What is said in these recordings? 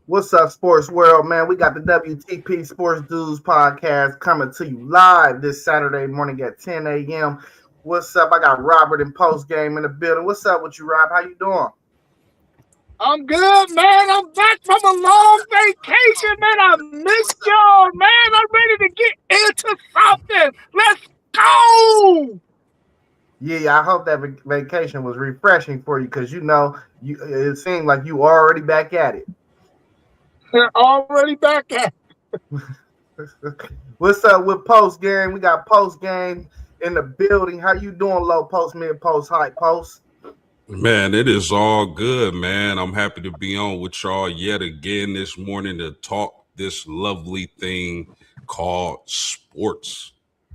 What's up, sports world, man? We got the WTP Sports Dudes podcast coming to you live this Saturday morning at 10 a.m. What's up? I got Robert in post game in the building. What's up with you, Rob? How you doing? I'm good, man. I'm back from a long vacation, man. I missed y'all, man. I'm ready to get into something. Let's go. Yeah, I hope that vacation was refreshing for you because you it seemed like you already back at it. They're already back at. What's up with post game? We got post game in the building. How you doing, low post, mid post, high post? Man, it is all good, man. I'm happy to be on with y'all yet again this morning to talk this lovely thing called sports.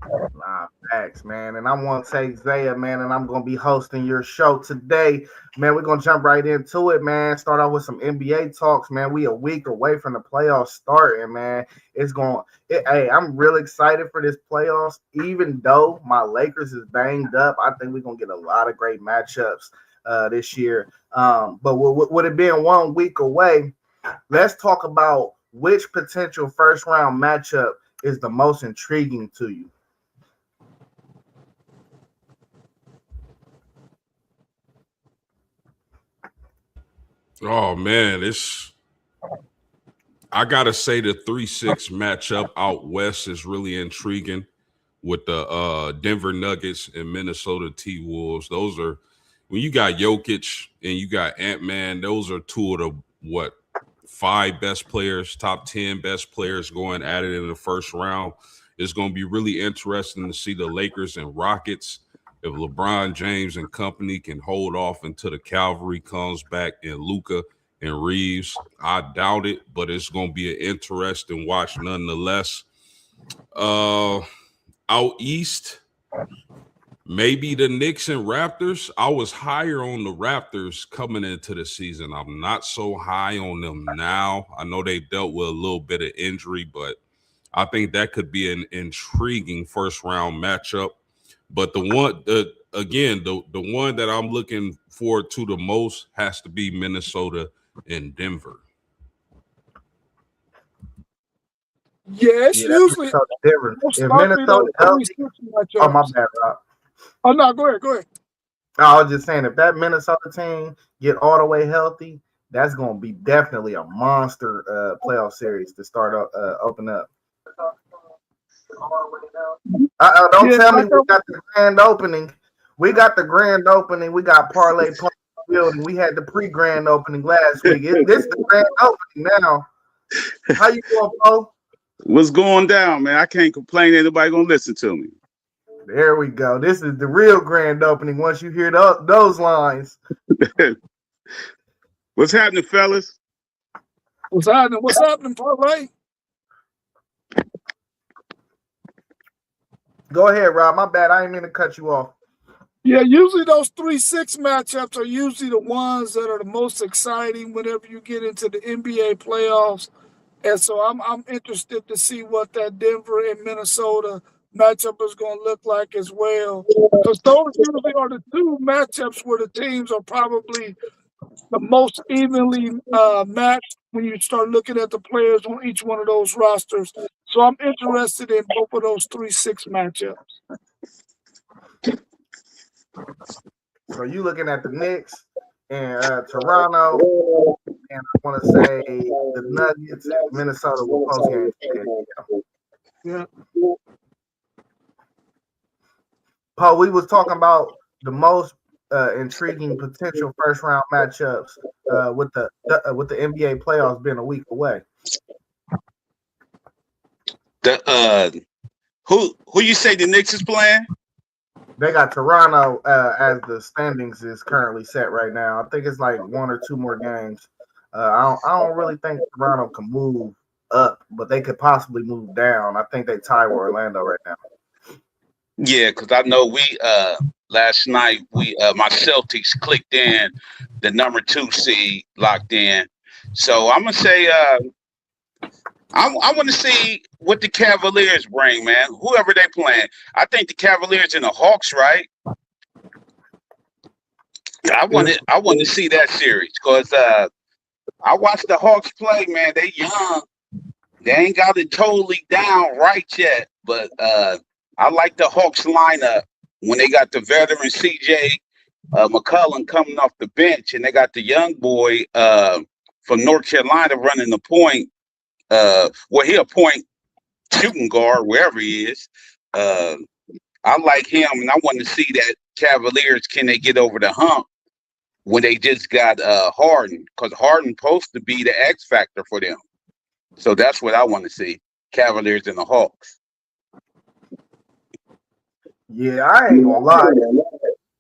Nah, facts, man. And I want to say Zaya, man, and I'm gonna be hosting your show today. Man, we're gonna jump right into it, man. Start off with some NBA talks, man. We a week away from the playoffs starting, man. Hey, I'm really excited for this playoffs, even though my Lakers is banged up. I think we're gonna get a lot of great matchups this year. But with it being 1 week away, let's talk about which potential first round matchup is the most intriguing to you. Oh man, I gotta say the 3-6 matchup out west is really intriguing with the Denver Nuggets and Minnesota T Wolves. Those are when you got Jokic and you got Ant-Man, those are two of the five best players, top 10 best players going at it in the first round. It's going to be really interesting to see the Lakers and Rockets if LeBron James and company can hold off until the cavalry comes back and Luka and Reeves. I doubt it, but it's going to be an interesting watch nonetheless. Out east, maybe the Knicks and Raptors. I was higher on the Raptors coming into the season. I'm not so high on them now. I know they dealt with a little bit of injury, but I think that could be an intriguing first round matchup. But the one that I'm looking forward to the most has to be Minnesota and Denver. Yeah, it's Yeah, that's usually Minnesota different. most If likely Minnesota those healthy, 3-6 oh my matchups. bad, Rob. Oh no, go ahead, go ahead. No, I was just saying if that Minnesota team get all the way healthy, that's going to be definitely a monster playoff series to start open up. Don't Yeah, tell me like we got the grand opening. We got the grand opening. We got parlay building. We had the pre-grand opening last week. This is the grand opening now. How you doing, Paul? What's going down, man? I can't complain. Ain't nobody gonna listen to me. There we go. This is the real grand opening. Once you hear those lines. What's happening, fellas? what's happening? What's happening, parlay? Go ahead, Rob. My bad. I didn't mean to cut you off. Yeah, usually those 3-6 matchups are usually the ones that are the most exciting whenever you get into the NBA playoffs. And so I'm interested to see what that Denver and Minnesota matchup is going to look like as well. Because those usually are the two matchups where the teams are probably the most evenly matched when you start looking at the players on each one of those rosters. So I'm interested in both of those 3-6 matchups. So you looking at the Knicks and Toronto, and I want to say the Nuggets and Minnesota will post game. Yeah. Paul, we was talking about the most intriguing potential first round matchups with the NBA playoffs being a week away. Who you say the Knicks is playing? They got Toronto as the standings is currently set right now. I think it's like one or two more games. I don't really think Toronto can move up, but they could possibly move down. I think they tie with Orlando right now. Yeah, because I know we last night my Celtics clicked in the number 2 seed locked in. So I'm gonna say I want to see what the Cavaliers bring, man. Whoever they playing, I think the Cavaliers and the Hawks, right? I want to see that series because I watched the Hawks play, man. They young. They ain't got it totally down right yet, but I like the Hawks lineup when they got the veteran CJ McCollum coming off the bench, and they got the young boy from North Carolina running the point. Well, he a point shooting guard wherever he is. I like him, and I want to see that Cavaliers, can they get over the hump when they just got Harden, because Harden supposed to be the X factor for them. So that's what I want to see, Cavaliers and the Hawks. Yeah, I ain't gonna lie.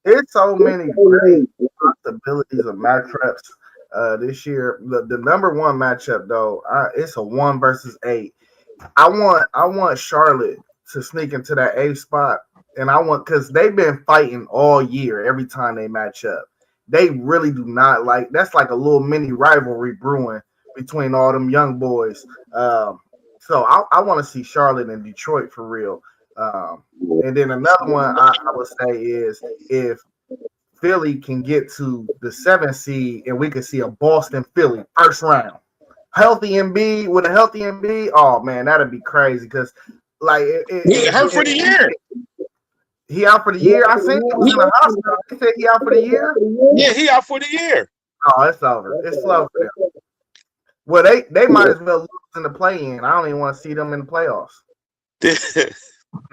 It's so many great possibilities of matchups this year. The number one matchup though, it's a 1 versus 8. I want Charlotte to sneak into that 8 spot, and I want, because they've been fighting all year every time they match up. They really do not like, that's like a little mini rivalry brewing between all them young boys. So I want to see Charlotte and Detroit for real. And then another one I would say is if Philly can get to the 7th seed and we could see a Boston Philly first round. Healthy Embiid with a healthy Embiid, oh man, that'd be crazy because like he hurt for the year. He out for the year. I think he was in the hospital. They said he out for the year. Yeah, he out for the year. Oh, it's over. It's slow for them. Well, they might as well lose in the play-in. I don't even want to see them in the playoffs. Just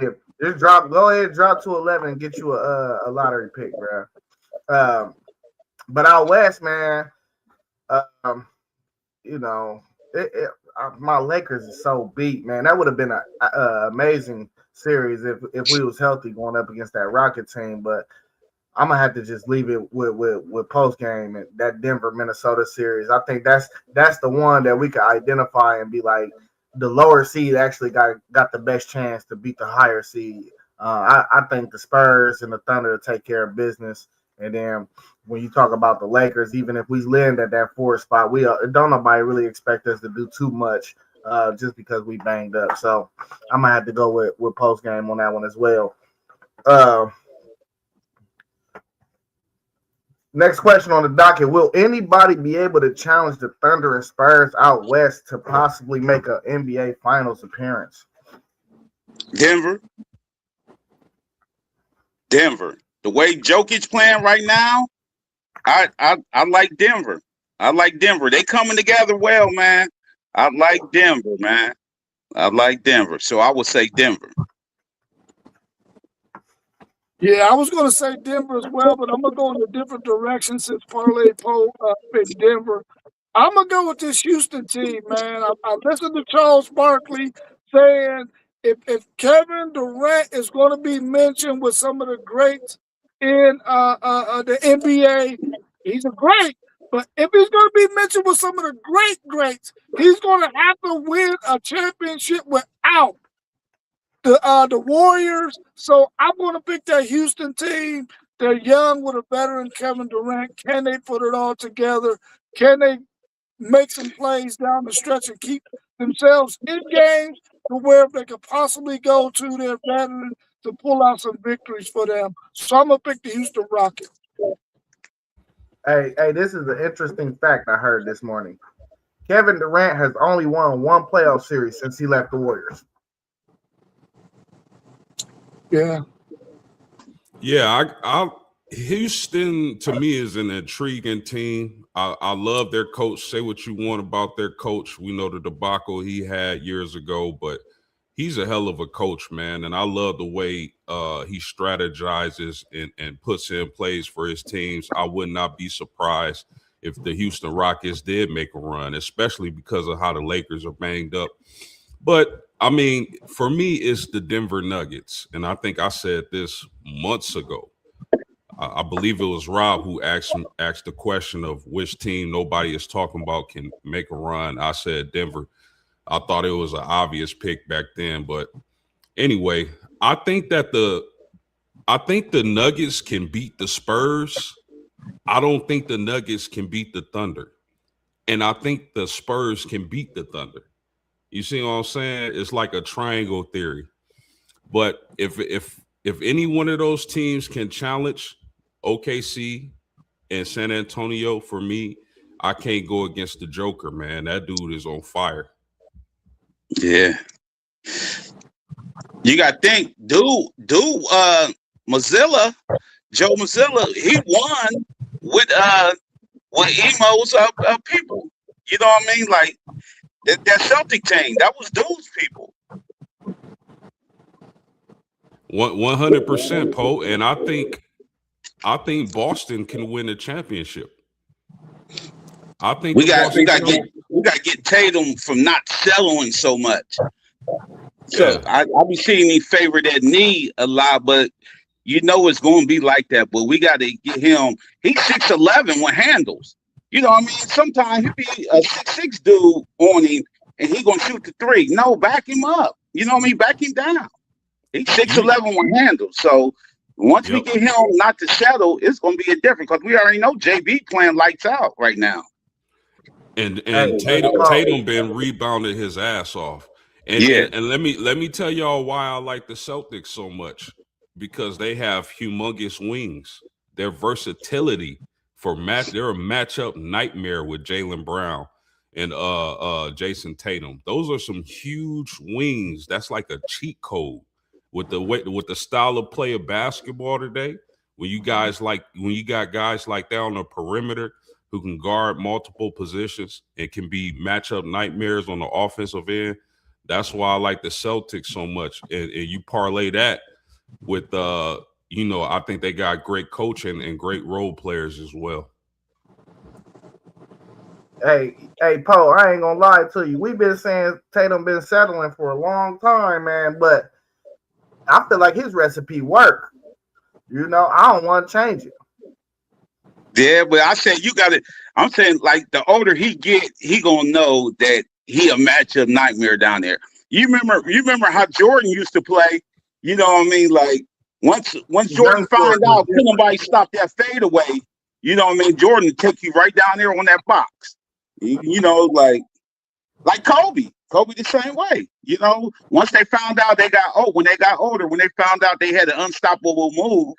go ahead, drop to 11 and get you a lottery pick, bro. But out west, man, you know, my Lakers is so beat, man. That would have been an amazing series if we was healthy going up against that Rocket team. But I'm gonna have to just leave it with post game and that Denver Minnesota series. I think that's the one that we could identify and be like, the lower seed actually got the best chance to beat the higher seed. I think the Spurs and the Thunder take care of business. And then when you talk about the Lakers, even if we land at that 4th spot, we don't nobody really expect us to do too much just because we banged up. So I'm gonna have to go with post game on that one as well. Next question on the docket: will anybody be able to challenge the Thunder and Spurs out west to possibly make an NBA Finals appearance? Denver. The way Jokic playing right now, I like Denver. I like Denver. They coming together well, man. I like Denver, man. I like Denver. So I would say Denver. Yeah, I was going to say Denver as well, but I'm going to go in a different direction since Parlay picked Denver. I'm going to go with this Houston team, man. I listened to Charles Barkley saying if Kevin Durant is going to be mentioned with some of the greats in the NBA, he's a great. But if he's going to be mentioned with some of the greats, he's going to have to win a championship without the Warriors. So I'm going to pick that Houston team. They're young with a veteran Kevin Durant. Can they put it all together? Can they make some plays down the stretch and keep themselves in games to where they could possibly go to their veteran to pull out some victories for them? So I'm going to pick the Houston Rockets. Hey, this is an interesting fact I heard this morning. Kevin Durant has only won one playoff series since he left the Warriors. Yeah. Yeah, Houston to me is an intriguing team. I love their coach. Say what you want about their coach. We know the debacle he had years ago, but he's a hell of a coach, man. And I love the way he strategizes and puts in plays for his teams. I would not be surprised if the Houston Rockets did make a run, especially because of how the Lakers are banged up. But I mean, for me, it's the Denver Nuggets. And I think I said this months ago. I believe it was Rob who asked the question of which team nobody is talking about can make a run. I said Denver. I thought it was an obvious pick back then. But anyway, I think the Nuggets can beat the Spurs. I don't think the Nuggets can beat the Thunder. And I think the Spurs can beat the Thunder. You see what I'm saying? It's like a triangle theory. But if any one of those teams can challenge OKC and San Antonio, for me, I can't go against the Joker, man. That dude is on fire. Yeah. You got to think, Mozilla, Joe Mozilla, he won with emos of people. You know what I mean? Like that Celtic team, that was dude's people. 100%, Poe, and I think Boston can win the championship. I think we got to get Tatum from not settling so much. So I be seeing me favor that knee a lot, but you know it's going to be like that. But we got to get him. He's 6'11" with handles. You know what I mean? Sometimes he be a 6'6" dude on him, and he gonna shoot the three. No, back him up. You know what I mean? Back him down. He's 6'11" with handles. So once we get him not to settle, it's gonna be a different, because we already know JB playing lights out right now. And Tatum been rebounding his ass off. And let me tell y'all why I like the Celtics so much, because they have humongous wings. Their versatility they're a matchup nightmare with Jaylen Brown and Jason Tatum. Those are some huge wings. That's like a cheat code with the style of play of basketball today. When you got guys like that on the perimeter who can guard multiple positions and can be matchup nightmares on the offensive end. That's why I like the Celtics so much. And you parlay that with I think they got great coaching and great role players as well. Hey, Poe, I ain't gonna lie to you. We've been saying Tatum been settling for a long time, man, but I feel like his recipe work. You know, I don't want to change it. Yeah, but I said I'm saying, like, the older he get, he gonna know that he a matchup nightmare down there. You remember how Jordan used to play? You know what I mean? Like, once Jordan found out could nobody stop that fadeaway, you know what I mean? Jordan would take you right down there on that box. You know, like Kobe. Kobe the same way. You know, once they found out when they got older, when they found out they had an unstoppable move,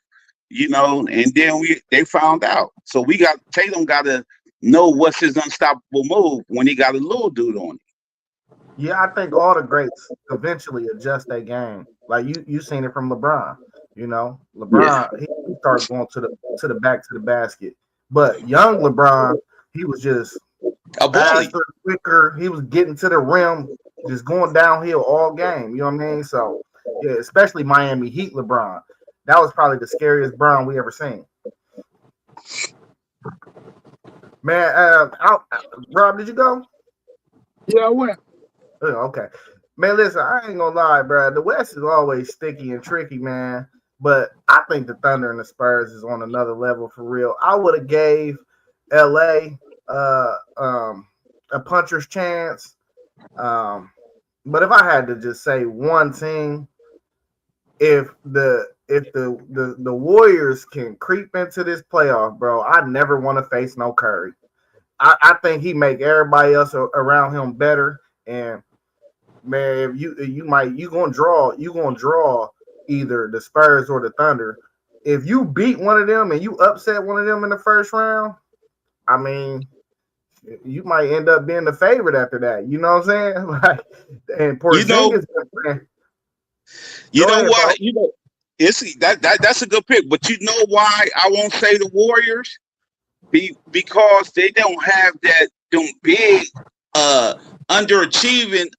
you know, and then they found out. So Tatum got to know what's his unstoppable move when he got a little dude on him. Yeah, I think all the greats eventually adjust their game. Like you seen it from LeBron. You know, LeBron he started going to the back to the basket, but young LeBron, he was just faster, quicker. He was getting to the rim, just going downhill all game. You know what I mean? So yeah, especially Miami Heat LeBron. That was probably the scariest Brown we ever seen. Man, Rob, did you go? Yeah, I went. Oh, okay. Man, listen, I ain't gonna lie, bro. The West is always sticky and tricky, man. But I think the Thunder and the Spurs is on another level for real. I would have gave LA a puncher's chance. But if I had to just say one thing, if the Warriors can creep into this playoff, bro, I never want to face no Curry. I think he make everybody else around him better. And man, if you gonna draw either the Spurs or the Thunder. If you beat one of them and you upset one of them in the first round, I mean, you might end up being the favorite after that. You know what I'm saying? Like, and Porzingis, that's a good pick. But you know why I won't say the Warriors? Because they don't have them big overachieving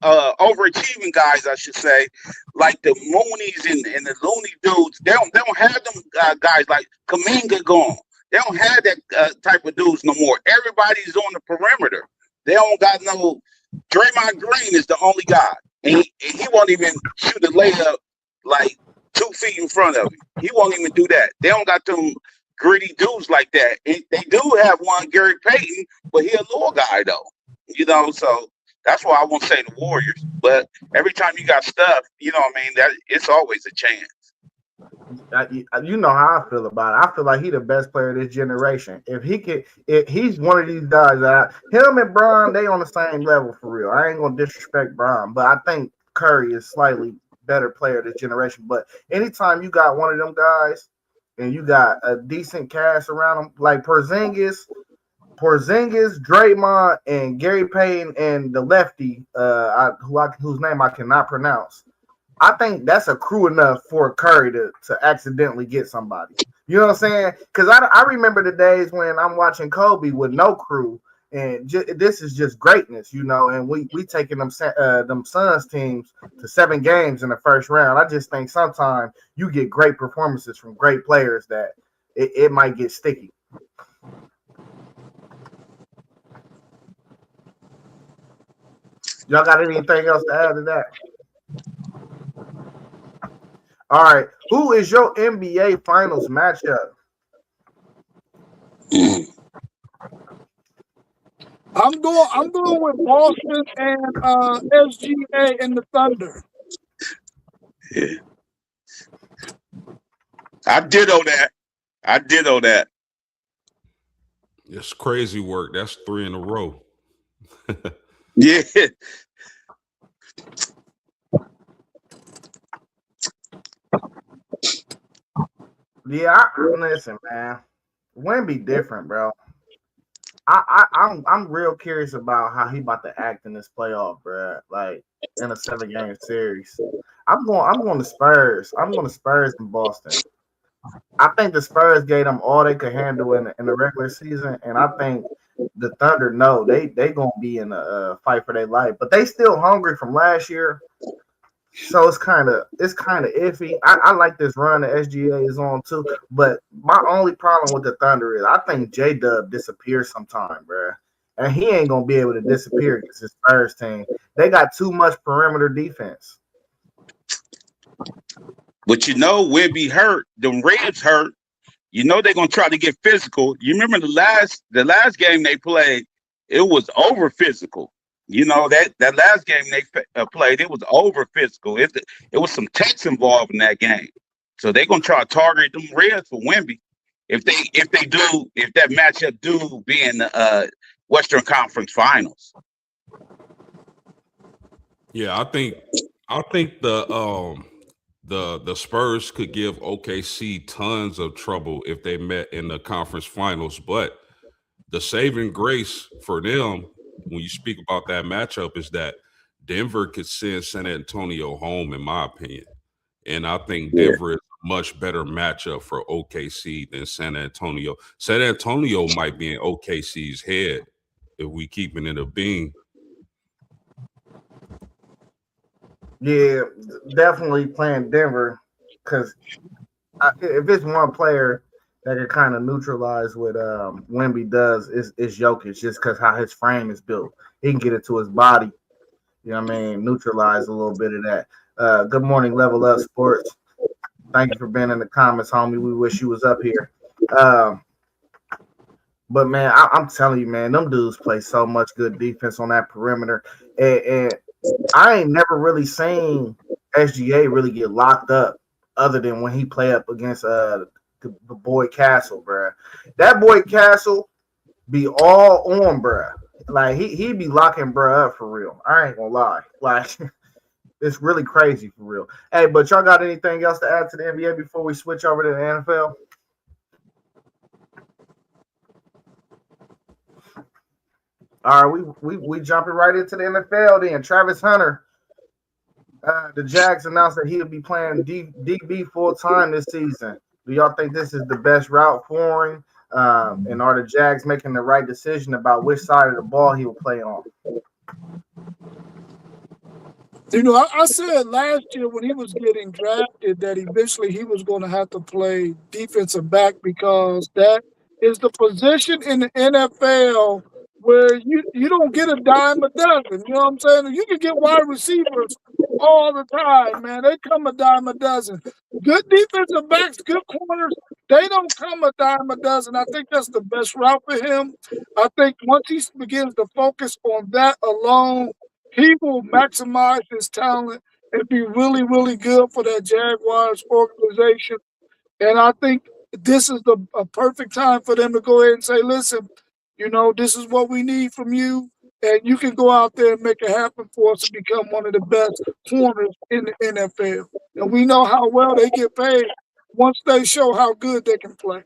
guys, I should say, like the Moonies and the Looney dudes. They don't have them guys like Kuminga gone. They don't have that type of dudes no more. Everybody's on the perimeter. They don't got no. Draymond Green is the only guy, and he won't even shoot a layup like 2 feet in front of him. He won't even do that. They don't got them gritty dudes like that. And they do have one, Gary Payton, but he a little guy though. You know, so that's why I won't say the Warriors. But every time you got stuff, you know what I mean, that it's always a chance. You know how I feel about it. I feel like he's the best player of this generation. If he's one of these guys that him and Bron, they on the same level for real. I ain't gonna disrespect Bron, but I think Curry is slightly better player of this generation. But anytime you got one of them guys and you got a decent cast around him, like Porzingis, Porzingis, Draymond, and Gary Payton, and the lefty, whose name I cannot pronounce. I think that's a crew enough for Curry to accidentally get somebody. You know what I'm saying? Because I remember the days when I'm watching Kobe with no crew, and this is just greatness, you know. And we taking them Suns teams to 7 games in the first round. I just think sometimes you get great performances from great players that it might get sticky. Y'all got anything else to add to that? All right. Who is your NBA Finals matchup? I'm going with Boston and SGA and the Thunder. Yeah. I ditto that. It's crazy work. That's 3 in a row. Yeah. Yeah, listen, man. Wnba different, bro. I'm real curious about how he about to act in this playoff, bro. Like in a 7-game series. I'm going to Spurs. I'm going to Spurs in Boston. I think the Spurs gave them all they could handle in the regular season, and I think the Thunder know they gonna be in a fight for their life, but they still hungry from last year. So it's kind of iffy. I like this run that SGA is on too, but my only problem with the Thunder is I think J Dub disappears sometime, bro, and he ain't gonna be able to disappear against his first team. They got too much perimeter defense. But you know, Wnba hurt, them Reds hurt. You know they're gonna try to get physical. You remember the last game they played, it was over physical. You know that last game they played, it was over physical. It was some techs involved in that game, so they're gonna try to target them Reds for Wnba. If that matchup do be in the Western Conference Finals. Yeah, I think the Spurs could give OKC tons of trouble if they met in the conference finals. But the saving grace for them, when you speak about that matchup, is that Denver could send San Antonio home, in my opinion. And I think Denver is a much better matchup for OKC than San Antonio. San Antonio might be in OKC's head if we keep it in a being. Yeah, definitely playing Denver because if it's one player that can kind of neutralize what Wnba does is Jokic, just because how his frame is built. He can get it to his body. You know what I mean? Neutralize a little bit of that. Good morning, Level Up Sports. Thank you for being in the comments, homie. We wish you was up here. But man, I'm telling you, man, them dudes play so much good defense on that perimeter, and I ain't never really seen SGA really get locked up other than when he play up against the boy Castle, bro. That boy Castle be all on, bro. Like he be locking bro up for real. I ain't gonna lie. Like it's really crazy for real. Hey, but y'all got anything else to add to the NBA before we switch over to the NFL? All right, we jumping right into the NFL then. Travis Hunter, the Jags announced that he'll be playing DB full time this season. Do y'all think this is the best route for him? And are the Jags making the right decision about which side of the ball he will play on? You know, I said last year when he was getting drafted that eventually he was going to have to play defensive back because that is the position in the NFL where you don't get a dime a dozen. You know what I'm saying? You can get wide receivers all the time, man. They come a dime a dozen. Good defensive backs, good corners, they don't come a dime a dozen. I think that's the best route for him. I think once he begins to focus on that alone, he will maximize his talent and be really, really good for that Jaguars organization. And I think this is a perfect time for them to go ahead and say, listen, you know, this is what we need from you. And you can go out there and make it happen for us to become one of the best corners in the NFL. And we know how well they get paid once they show how good they can play.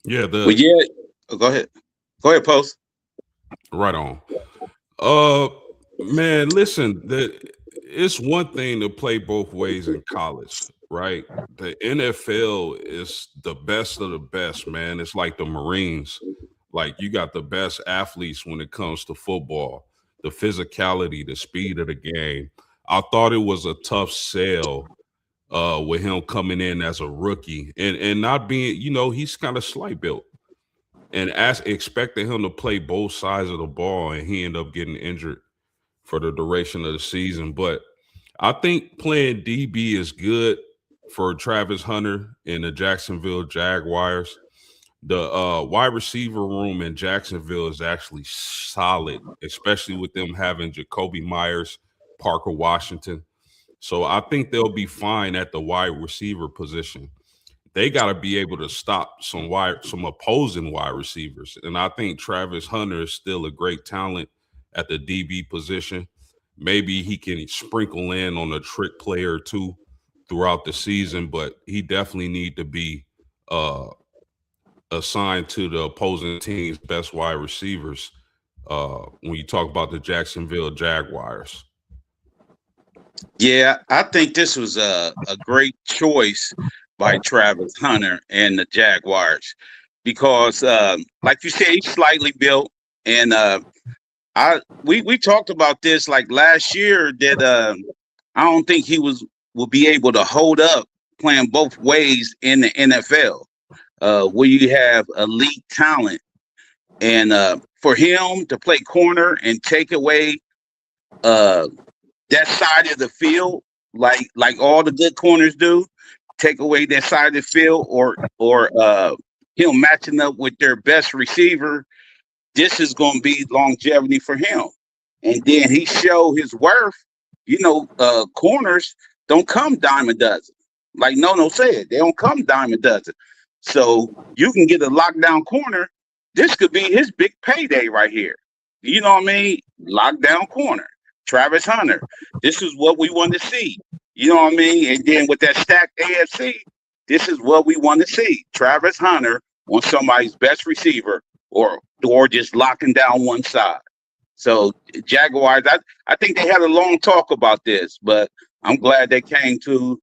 Yeah, Well, yeah. Go ahead. Go ahead, Post. right on. Uh, man, listen, it's one thing to play both ways in college, right? The NFL is the best of the best, man. It's like the Marines. Like you got the best athletes when it comes to football, the physicality, the speed of the game. I thought it was a tough sell with him coming in as a rookie and not being, he's kind of slight built and as expecting him to play both sides of the ball, and he ended up getting injured for the duration of the season. But I think playing DB is good for Travis Hunter and the Jacksonville Jaguars. The wide receiver room in Jacksonville is actually solid, especially with them having Jacoby Myers, Parker Washington. So I think they'll be fine at the wide receiver position. They got to be able to stop some opposing wide receivers. And I think Travis Hunter is still a great talent at the DB position. Maybe he can sprinkle in on a trick player or two throughout the season, but he definitely need to be assigned to the opposing team's best wide receivers when you talk about the Jacksonville Jaguars. Yeah, I think this was a great choice by Travis Hunter and the Jaguars because, like you said, he's slightly built, and we talked about this like last year that I don't think he will be able to hold up playing both ways in the NFL, where you have elite talent, and for him to play corner and take away that side of the field, like all the good corners do, take away that side of the field, or him matching up with their best receiver. This is going to be longevity for him. And then he showed his worth. Corners don't come dime a dozen. Like No said, they don't come dime a dozen. So you can get a lockdown corner. This could be his big payday right here. You know what I mean? Lockdown corner. Travis Hunter. This is what we want to see. You know what I mean? And then with that stacked AFC, this is what we want to see. Travis Hunter on somebody's best receiver or just locking down one side. So Jaguars, I think they had a long talk about this, but I'm glad they came to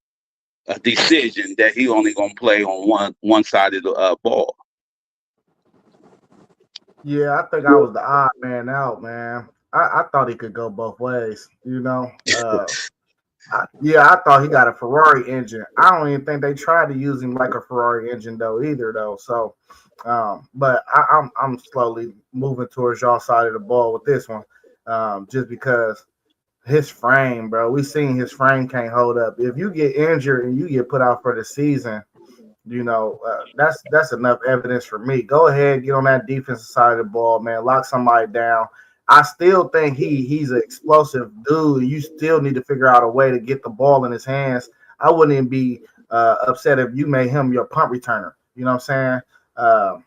a decision that he only going to play on one side of the ball. Yeah, I think I was the odd man out, man. I thought he could go both ways, I thought he got a Ferrari engine. I don't even think they tried to use him like a Ferrari engine either. So, but I'm slowly moving towards y'all side of the ball with this one, just because his frame, bro. We seen his frame can't hold up. If you get injured and you get put out for the season, that's enough evidence for me. Go ahead, get on that defensive side of the ball, man. Lock somebody down. I still think he's an explosive dude. You still need to figure out a way to get the ball in his hands. I wouldn't even be upset if you made him your punt returner. You know what I'm saying?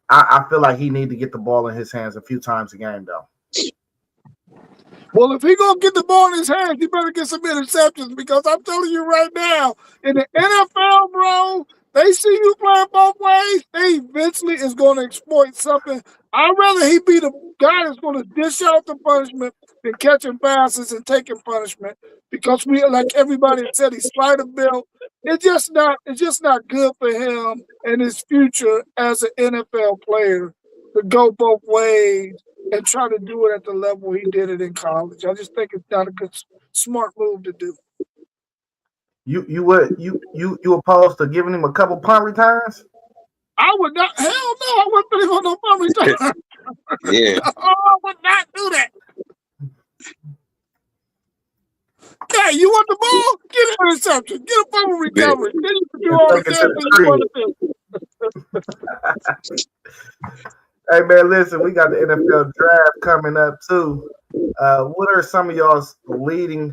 I feel like he need to get the ball in his hands a few times a game, though. Well, if he gonna get the ball in his hands, he better get some interceptions because I'm telling you right now, in the NFL, bro, they see you playing both ways. They eventually is going to exploit something. I'd rather he be the guy that's going to dish out the punishment than catching passes and taking punishment because we, like everybody said, he's slider built. It's just not good for him and his future as an NFL player to go both ways and try to do it at the level he did it in college. I just think it's not a good, smart move to do. You opposed to giving him a couple punt returns? I would not. Hell no, I wouldn't put him on no punt return. Yeah. I would not do that. Yeah, you want the ball? Get an interception. Get a fumble recovery. Then you can do all the damn things you want to do. Hey, man, listen, we got the NFL draft coming up, too. What are some of y'all's leading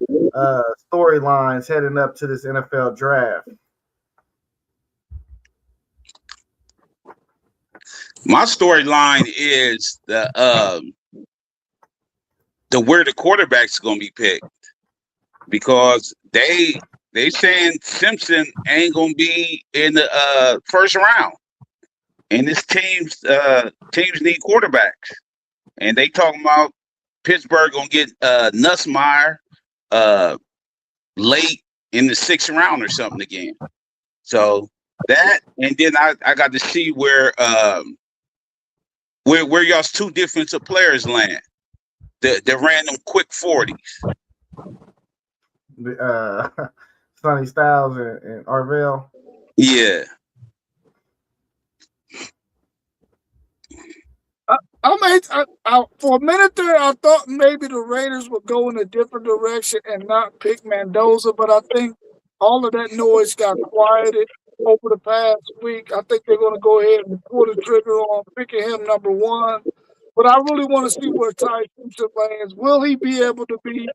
storylines heading up to this NFL draft? My storyline is the where the quarterback's going to be picked because they saying Simpson ain't going to be in the first round. and this teams need quarterbacks, and they talking about Pittsburgh gonna get Nussmeier late in the 6th round or something again. So that, and then I got to see where y'all's 2 defensive players land. The random quick 40s. Sonny Styles and Arvell. Yeah. For a minute there, I thought maybe the Raiders would go in a different direction and not pick Mendoza, but I think all of that noise got quieted over the past week. I think they're going to go ahead and pull the trigger on picking him number 1. But I really want to see where Ty Simpson lands. Will he be able to be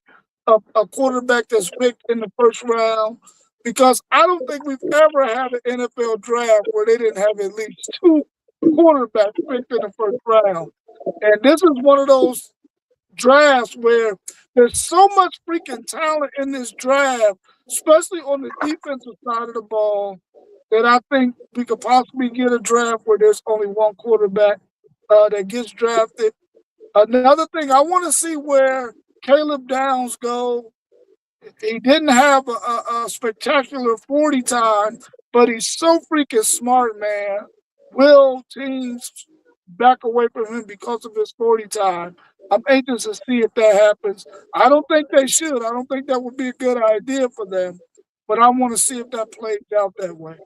a quarterback that's picked in the 1st round? Because I don't think we've ever had an NFL draft where they didn't have at least 2 quarterbacks picked in the 1st round. And this is one of those drafts where there's so much freaking talent in this draft, especially on the defensive side of the ball, that I think we could possibly get a draft where there's only 1 quarterback that gets drafted. Another thing, I want to see where Caleb Downs go. He didn't have a spectacular 40 time, but he's so freaking smart, man. Will teams back away from him because of his 40 time? I'm anxious to see if that happens. I don't think they should. I don't think that would be a good idea for them, but I want to see if that plays out that way.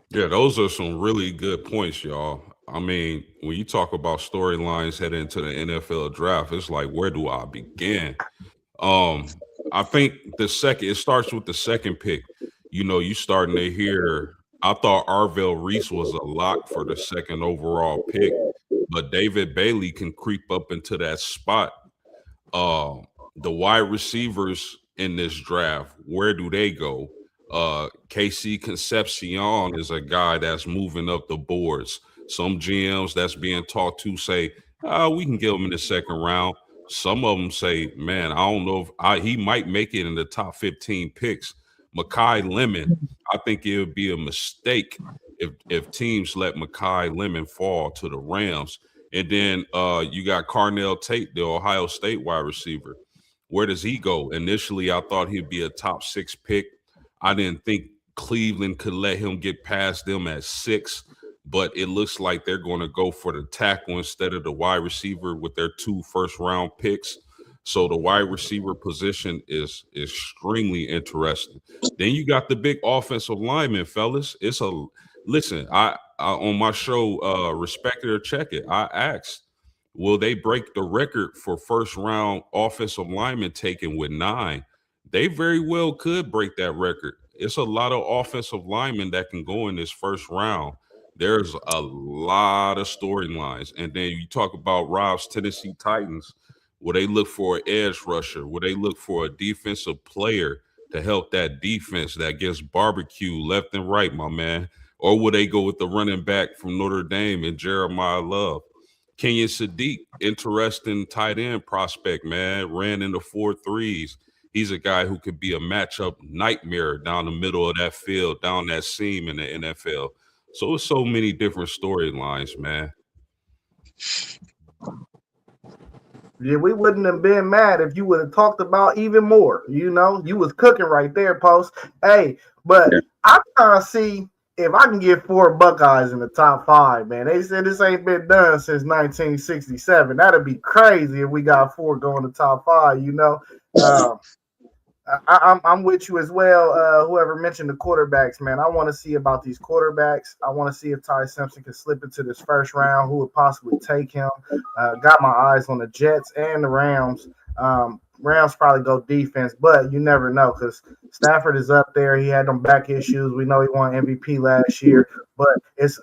Yeah, those are some really good points, y'all. I mean, when you talk about storylines heading into the NFL draft, it's like, where do I begin? I think it starts with the 2nd pick. You starting to hear, I thought Arvell Reese was a lock for the 2nd overall pick, but David Bailey can creep up into that spot. The wide receivers in this draft, where do they go? KC Concepcion is a guy that's moving up the boards. Some GMs that's being talked to say, we can get him in the 2nd round. Some of them say, man, I don't know if he might make it in the top 15 picks. Mekhi Lemon, I think it would be a mistake if teams let Mekhi Lemon fall to the Rams. And then you got Carnell Tate, the Ohio State wide receiver. Where does he go? Initially, I thought he'd be a top 6 pick. I didn't think Cleveland could let him get past them at 6, but it looks like they're going to go for the tackle instead of the wide receiver with their 2 first-round picks. So the wide receiver position is extremely interesting. Then you got the big offensive lineman, fellas. Listen. I on my show, Respect It or Check It, I asked, will they break the record for first-round offensive linemen taken with 9? They very well could break that record. It's a lot of offensive linemen that can go in this 1st round. There's a lot of storylines. And then you talk about Rob's Tennessee Titans. Will they look for an edge rusher? Will they look for a defensive player to help that defense that gets barbecue left and right, my man? Or will they go with the running back from Notre Dame and Jeremiah Love? Kenyon Sadiq, interesting tight end prospect, man. Ran in the 4.3s. He's a guy who could be a matchup nightmare down the middle of that field, down that seam in the NFL. So it's so many different storylines, man. Yeah, we wouldn't have been mad if you would have talked about even more. You was cooking right there, Post. Hey, but I'm trying to see if I can get 4 Buckeyes in the top 5, man. They said this ain't been done since 1967. That'd be crazy if we got 4 going to top 5, I'm with you as well. Whoever mentioned the quarterbacks, man, I want to see about these quarterbacks. I want to see if Ty Simpson can slip into this 1st round. Who would possibly take him? Got my eyes on the Jets and the Rams. Rams probably go defense, but you never know because Stafford is up there. He had them back issues. We know he won MVP last year, but it's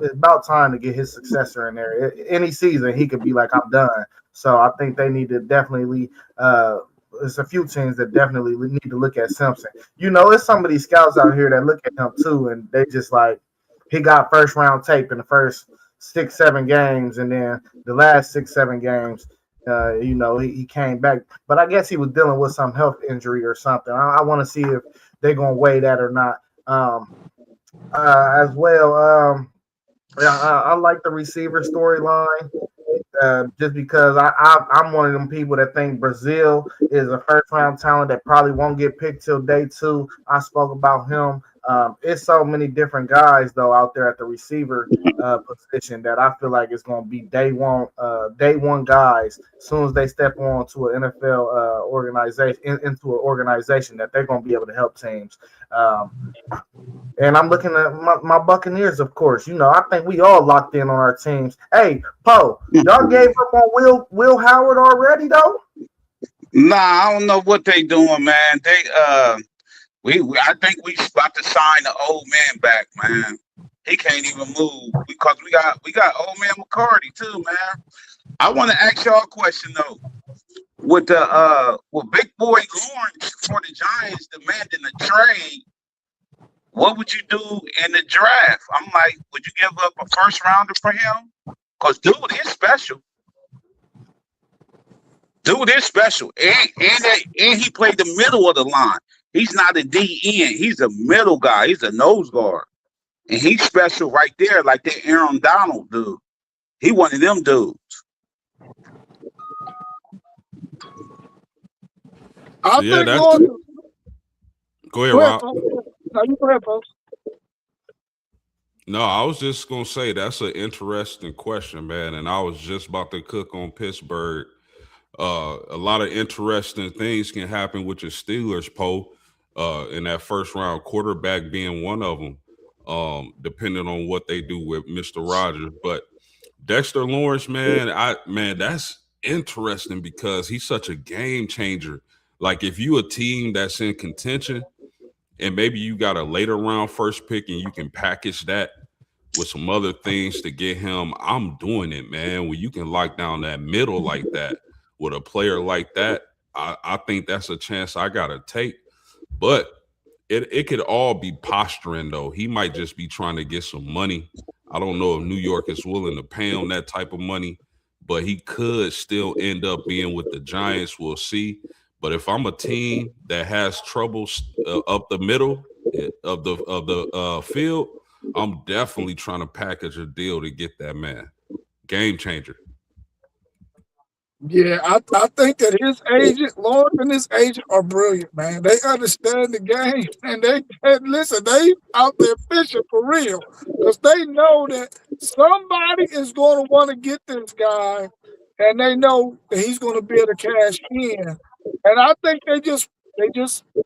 about time to get his successor in there. Any season, he could be like, I'm done. So I think they need to definitely there's a few teams that definitely need to look at Simpson. It's some of these scouts out here that look at him too, and they just like, he got 1st round tape in the first 6-7 games, and then the last 6-7 games, he came back. But I guess he was dealing with some health injury or something. I want to see if they're going to weigh that or not. as well. Yeah, I like the receiver storyline. Just because I'm one of them people that think Brazil is a first round talent that probably won't get picked till day two. I spoke about him. It's so many different guys though out there at the receiver position that I feel like it's going to be day one guys. As soon as they step on to an NFL organization into an organization that they're going to be able to help teams. Um, and I'm looking at my Buccaneers, of course. You know, I think we all locked in on our teams. Hey, Poe, y'all gave up on Will Howard already, though? Nah, I don't know what they doing, man. They we I think we about to sign the old man back, man. He can't even move because we got old man McCarty too, man. I want to ask y'all a question though. With Big Boy Lawrence for the Giants demanding a trade, what would you do in the draft? I'm like, would you give up a first rounder for him? Cause dude is special. Dude is special, and he played the middle of the line. He's not a DN. He's a middle guy. He's a nose guard, and he's special right there, like that Aaron Donald dude. He one of them dudes. I Yeah, think that's Lord. go ahead, Go ahead, Rob. folks. No, you go ahead, folks. No, I was just gonna say that's an interesting question, man. And I was just about to cook on Pittsburgh. A lot of interesting things can happen with your Steelers, Poe, in that first round, quarterback being one of them, depending on what they do with Mr. Rogers. But Dexter Lawrence, man, that's interesting because he's such a game changer. Like if you a team that's in contention and maybe you got a later round first pick and you can package that with some other things to get him, I'm doing it, man. When you can lock down that middle like that with a player like that, I think that's a chance I gotta take. But it could all be posturing though. He might just be trying to get some money. I don't know if New York is willing to pay him that type of money, but he could still end up being with the Giants. We'll see. But if I'm a team that has troubles up the middle of the field, I'm definitely trying to package a deal to get that man. Game changer. Yeah, I think that his agent, Lawrence and his agent are brilliant, man. They understand the game and listen, they out there fishing for real. Because they know that somebody is going to want to get this guy and they know that he's going to be able to cash in. And I think they just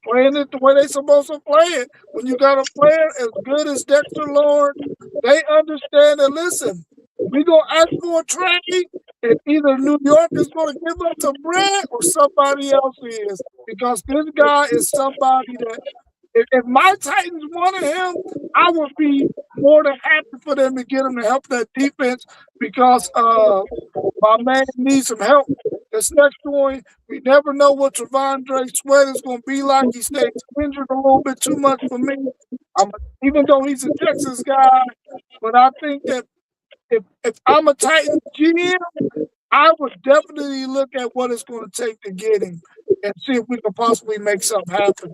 playing it the way they supposed to play it. When you got a player as good as Dexter Lawrence, they understand that listen, we gonna ask for a trade, and either New York is gonna give us some bread or somebody else is. Because this guy is somebody that if my Titans wanted him, I would be more than happy for them to get him to help that defense because my man needs some help. This next one, we never know what Travandre Sweat is going to be like. He stays injured a little bit too much for me. Even though he's a Texas guy, but I think that if I'm a Titans GM, I would definitely look at what it's going to take to get him and see if we can possibly make something happen.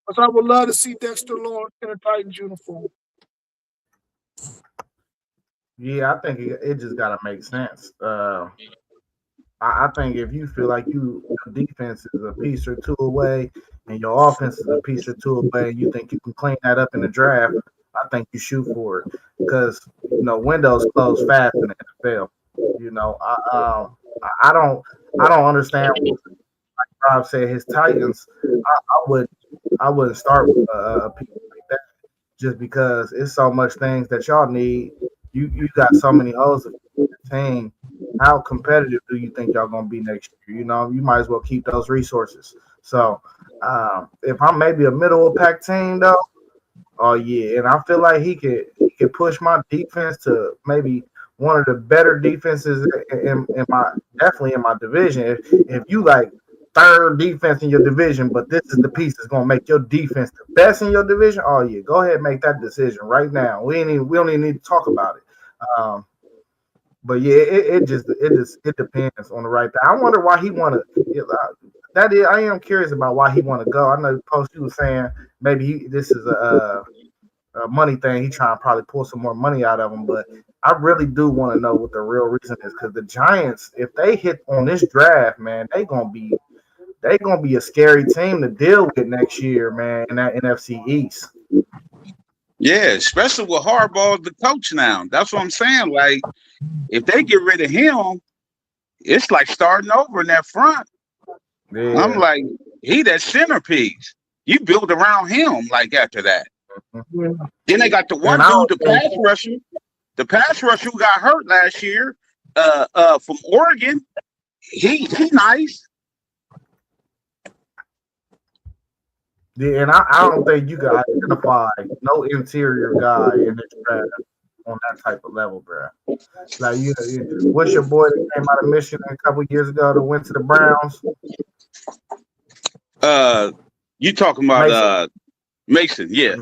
Because I would love to see Dexter Lawrence in a Titans uniform. Yeah, I think it just got to make sense. I think if you feel like your defense is a piece or two away and your offense is a piece or two away, and you think you can clean that up in the draft, I think you shoot for it because windows close fast in the NFL. I don't understand. Like Rob said, his Titans. I wouldn't start with people like that just because it's so much things that y'all need. You got so many holes in the team. How competitive do you think y'all gonna be next year? You might as well keep those resources. So if I'm maybe a middle of the pack team though, oh yeah, and I feel like he could push my defense to maybe one of the better defenses in my definitely in my division. If you like third defense in your division, but this is the piece that's gonna make your defense the best in your division, oh yeah, go ahead and make that decision right now. We don't even need to talk about it. But yeah, it depends on the right thing. I wonder why he want to. I am curious about why he want to go. I know Post you was saying maybe this is money thing. He trying to probably pull some more money out of him, but I really do want to know what the real reason is, because the Giants, if they hit on this draft, man, they gonna be a scary team to deal with next year, man, in that NFC East. Yeah, especially with Harbaugh the coach now. That's what I'm saying. Like, if they get rid of him, it's like starting over in that front. Yeah. I'm like, he that centerpiece. You build around him. Like after that, then they got the one dude, the pass rusher. The pass rusher who got hurt last year, from Oregon. He nice. Yeah, and I don't think you can identify no interior guy in this draft on that type of level, bro. Like, what's your boy that came out of Michigan a couple years ago that went to the Browns? You talking about Mason? Yeah,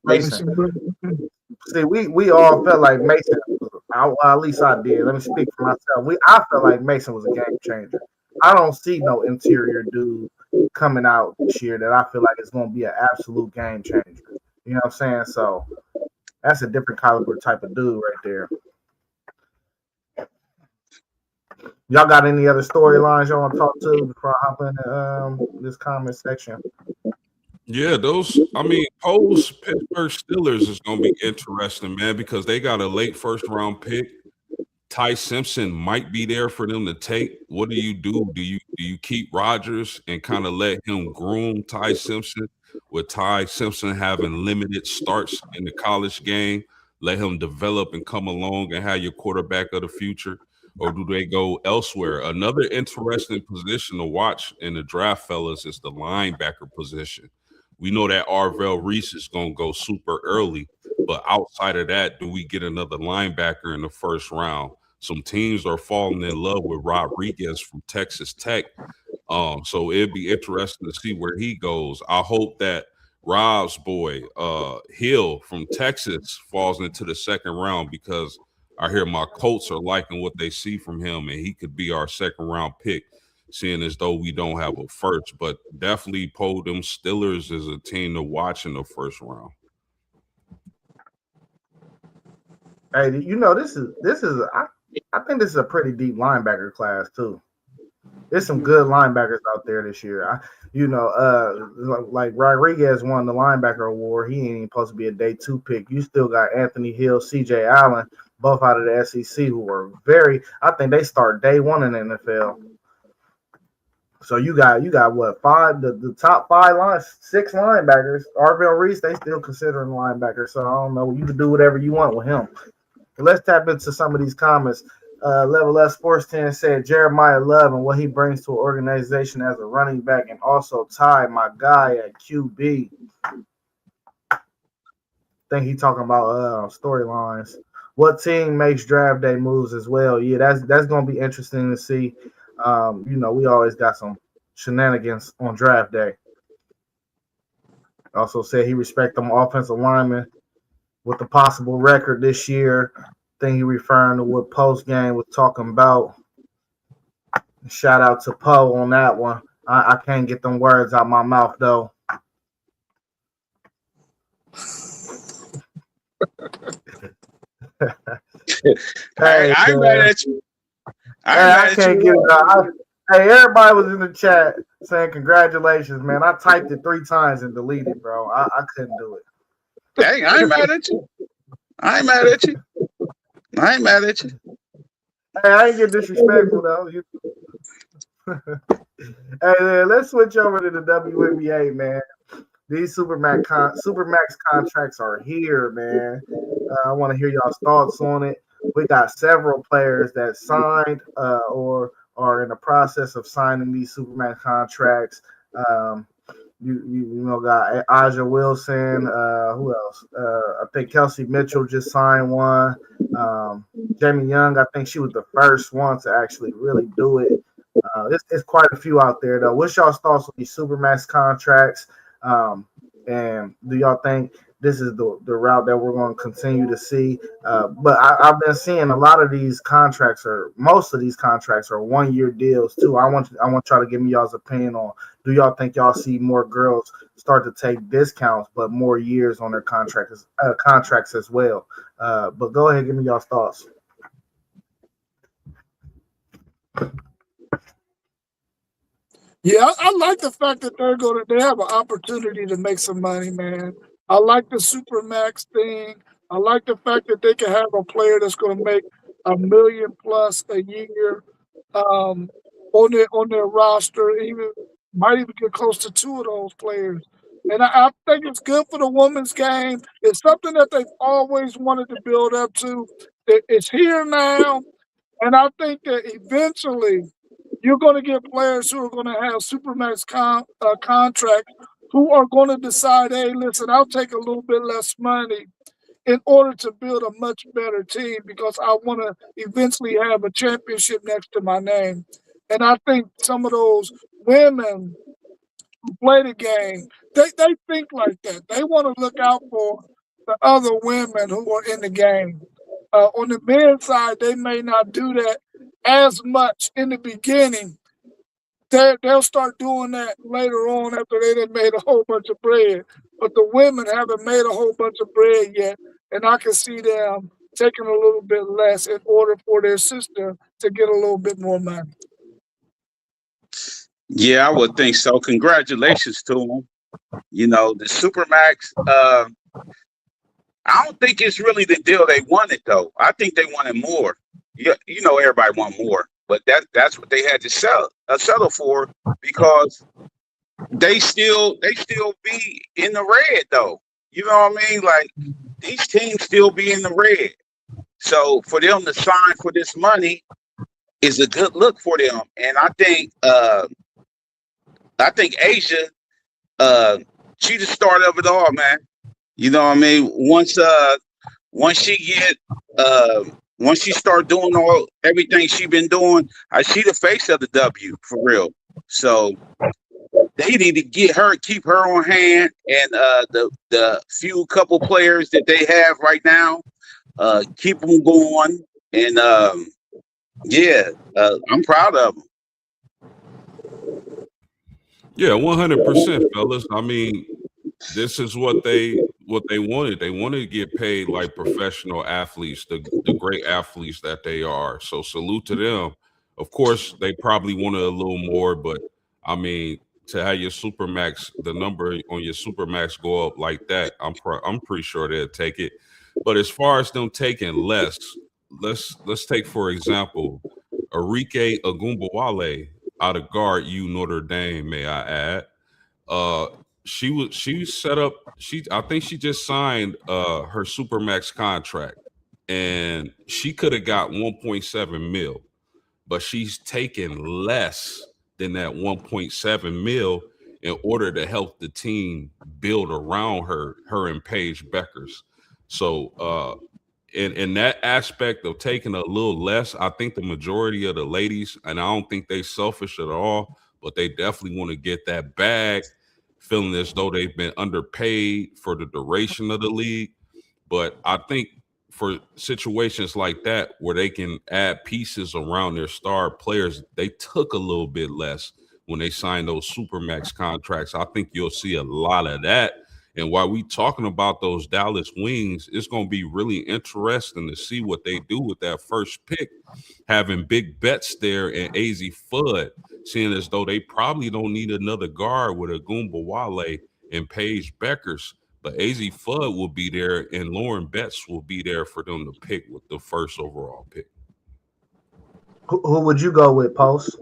Mason. See, we all felt like Mason. At least I did. Let me speak for myself. I felt like Mason was a game changer. I don't see no interior dude coming out this year that I feel like is going to be an absolute game changer. You know what I'm saying? So that's a different caliber type of dude right there. Y'all got any other storylines y'all want to talk to before I hop in this comment section? Yeah, post Pittsburgh Steelers is going to be interesting, man, because they got a late first round pick. Ty Simpson might be there for them to take. What do you do? Do you keep Rodgers and kind of let him groom Ty Simpson, with Ty Simpson having limited starts in the college game? Let him develop and come along and have your quarterback of the future? Or do they go elsewhere? Another interesting position to watch in the draft, fellas, is the linebacker position. We know that Arvell Reese is going to go super early, but outside of that, do we get another linebacker in the first round? Some teams are falling in love with Rodriguez from Texas Tech. So it'd be interesting to see where he goes. I hope that Rob's boy, Hill from Texas, falls into the second round, because I hear my Colts are liking what they see from him, and he could be our second round pick, seeing as though we don't have a first. But definitely Poe, them Steelers is a team to watch in the first round. Hey, I think this is a pretty deep linebacker class too. There's some good linebackers out there this year. Like Rodriguez won the linebacker award. He ain't even supposed to be a day 2 pick. You still got Anthony Hill, CJ Allen, both out of the SEC, who are I think they start day 1 in the NFL. So you got what, 5? The top 6 linebackers. Arvell Reese, they still consider him linebacker. So I don't know. You can do whatever you want with him. But let's tap into some of these comments. Level F Sports 10 said Jeremiah Love and what he brings to an organization as a running back, and also Ty, my guy at QB. I think he talking about storylines. What team makes draft day moves as well? Yeah, that's gonna be interesting to see. We always got some shenanigans on draft day. Also said he respect them offensive linemen with the possible record this year. I think he referring to what post game was talking about. Shout out to Poe on that one. I can't get them words out my mouth though. Hey, I'm mad at you. I can't get it out. Hey, everybody was in the chat saying congratulations, man. I typed it 3 times and deleted, bro. I couldn't do it. Hey, I ain't mad at you. I ain't mad at you. Hey, I ain't get disrespectful though. Hey, man, let's switch over to the WNBA, man. These Supermax contracts are here, man. I want to hear y'all's thoughts on it. We got several players that signed or are in the process of signing these Supermax contracts. Got Aja Wilson. Who else? I think Kelsey Mitchell just signed one. Jamie Young, I think she was the first one to actually really do it. It's quite a few out there, though. What's y'all's thoughts on these Supermax contracts? And do y'all think this is the route that we're going to continue to see. But I've been seeing a lot of these contracts, or most of these contracts, are 1 year deals too. I want y'all to give me y'all's opinion on, do y'all think y'all see more girls start to take discounts but more years on their contracts as well? But go ahead, give me y'all's thoughts. Yeah, I like the fact that they have an opportunity to make some money, man. I like the Supermax thing. I like the fact that they can have a player that's going to make 1 million plus a year um, on their roster. Even might even get close to two of those players. And I think it's good for the women's game. It's something that they've always wanted to build up to. It's here now, and I think that eventually you're going to get players who are going to have supermax contracts who are going to decide, hey, listen, I'll take a little bit less money in order to build a much better team because I want to eventually have a championship next to my name. And I think some of those women who play the game, they think like that. They want to look out for the other women who are in the game. On the men's side, they may not do that as much in the beginning. They'll start doing that later on after they done made a whole bunch of bread. But the women haven't made a whole bunch of bread yet, and I can see them taking a little bit less in order for their sister to get a little bit more money. Yeah, I would think so. Congratulations to them. You know, the Supermax. I don't think it's really the deal they wanted, though. I think they wanted more. You know, everybody want more, but that's what they had to settle for because they still be in the red, though. You know what I mean? Like these teams still be in the red. So for them to sign for this money is a good look for them, and I think Asia, she the start of it all, man. You know what I mean? Once she start doing everything she been doing, I see the face of the W for real. So they need to keep her on hand, and the few couple players that they have right now, keep them going. And I'm proud of them. Yeah, 100%, fellas. I mean, this is what they wanted. They wanted to get paid like professional athletes, the great athletes that they are. So salute to them. Of course, they probably wanted a little more, but I mean, to have your supermax, the number on your supermax go up like that, I'm pretty sure they'll take it. But as far as them taking less, let's take for example, Arike Agumbawale out of guard U Notre Dame, may I add. Uh, she set up. I think she just signed her supermax contract, and she could have got 1.7 mil, but she's taken less than that 1.7 mil in order to help the team build around her and Paige Beckers. So in that aspect of taking a little less, I think the majority of the ladies, and I don't think they selfish at all, but they definitely want to get that bag, feeling as though they've been underpaid for the duration of the league. But I think for situations like that where they can add pieces around their star players, they took a little bit less when they signed those supermax contracts. I think you'll see a lot of that. And while we talking about those Dallas Wings, it's going to be really interesting to see what they do with that first pick, having big bets there and AZ Fudd, seeing as though they probably don't need another guard with Agumbawale and Paige Beckers. But AZ Fudd will be there, and Lauren Betts will be there for them to pick with the first overall pick. Who would you go with, Post?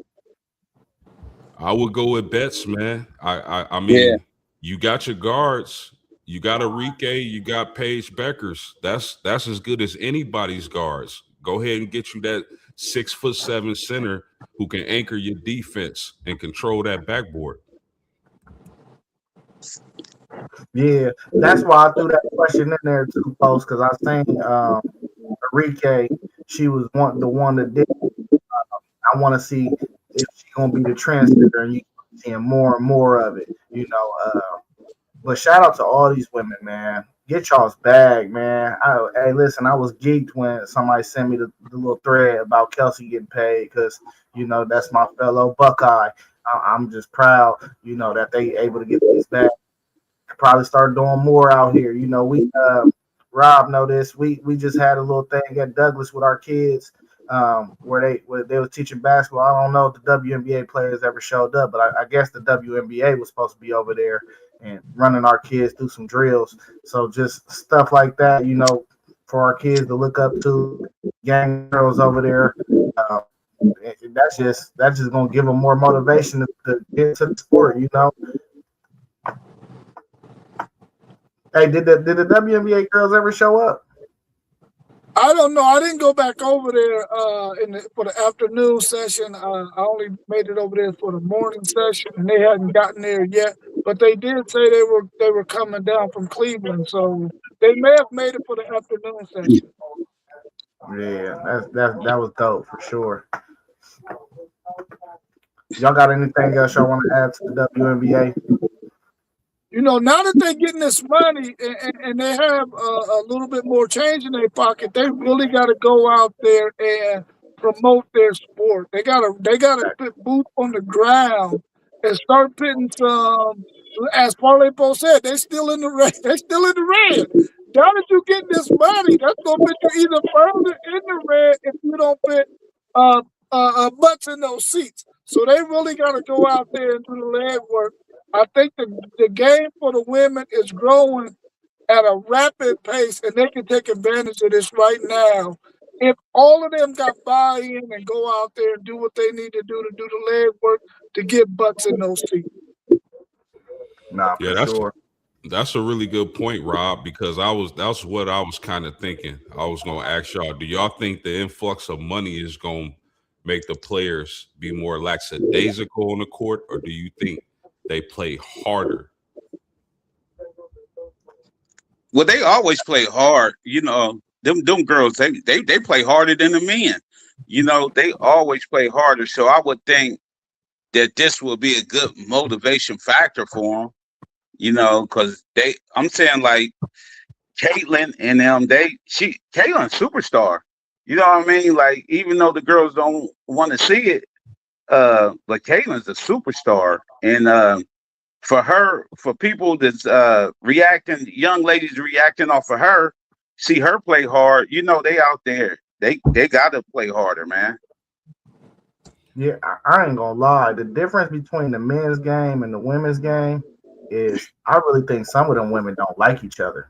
I would go with Betts, man. I mean, you got your guards. You got Arike. You got Paige Beckers. That's as good as anybody's guards. Go ahead and get you that 6'7" center who can anchor your defense and control that backboard. Yeah, that's why I threw that question in there too, Post, because I was saying Arike, she was the one that did. I want to see if she's gonna be the transmitter, and you seeing more and more of it. You know, But shout out to all these women, man. Get y'all's bag, man. Hey, listen, I was geeked when somebody sent me the little thread about Kelsey getting paid because, that's my fellow Buckeye. I'm just proud, that they able to get these bags. Probably start doing more out here. We Rob know this. We just had a little thing at Douglas with our kids, where they were teaching basketball. I don't know if the WNBA players ever showed up, but I guess the WNBA was supposed to be over there and running our kids through some drills. So just stuff like that, for our kids to look up to, young girls over there. That's just gonna give them more motivation to get to the sport. Hey, did the WNBA girls ever show up? I don't know. I didn't go back over there for the afternoon session. I only made it over there for the morning session, and they hadn't gotten there yet. But they did say they were coming down from Cleveland, so they may have made it for the afternoon session. Yeah, that was dope for sure. Y'all got anything else y'all want to add to the WNBA? Now that they're getting this money and they have a little bit more change in their pocket, they really got to go out there and promote their sport. They gotta put boots on the ground and start putting some. As Parlay Post said, they still in the red. They still in the red. Now that you get this money, that's gonna put you even further in the red if you don't put butts in those seats. So they really got to go out there and do the legwork. I think the game for the women is growing at a rapid pace, and they can take advantage of this right now. If all of them got buy-in and go out there and do what they need to do the legwork to get butts in those seats. Nah, for sure. That's a really good point, Rob, because that's what I was kind of thinking. I was going to ask y'all, do y'all think the influx of money is going to make the players be more lackadaisical on the court, or do you think they play harder? Well, they always play hard. Them girls, they play harder than the men. They always play harder. So I would think that this will be a good motivation factor for them. Because I'm saying like Caitlin and them, Caitlin's superstar. You know what I mean? Like, even though the girls don't want to see it, but Caitlin's a superstar. And for people that's reacting, young ladies reacting off of her, see her play hard, they out there. They gotta play harder, man. Yeah, I ain't gonna lie. The difference between the men's game and the women's game is I really think some of them women don't like each other.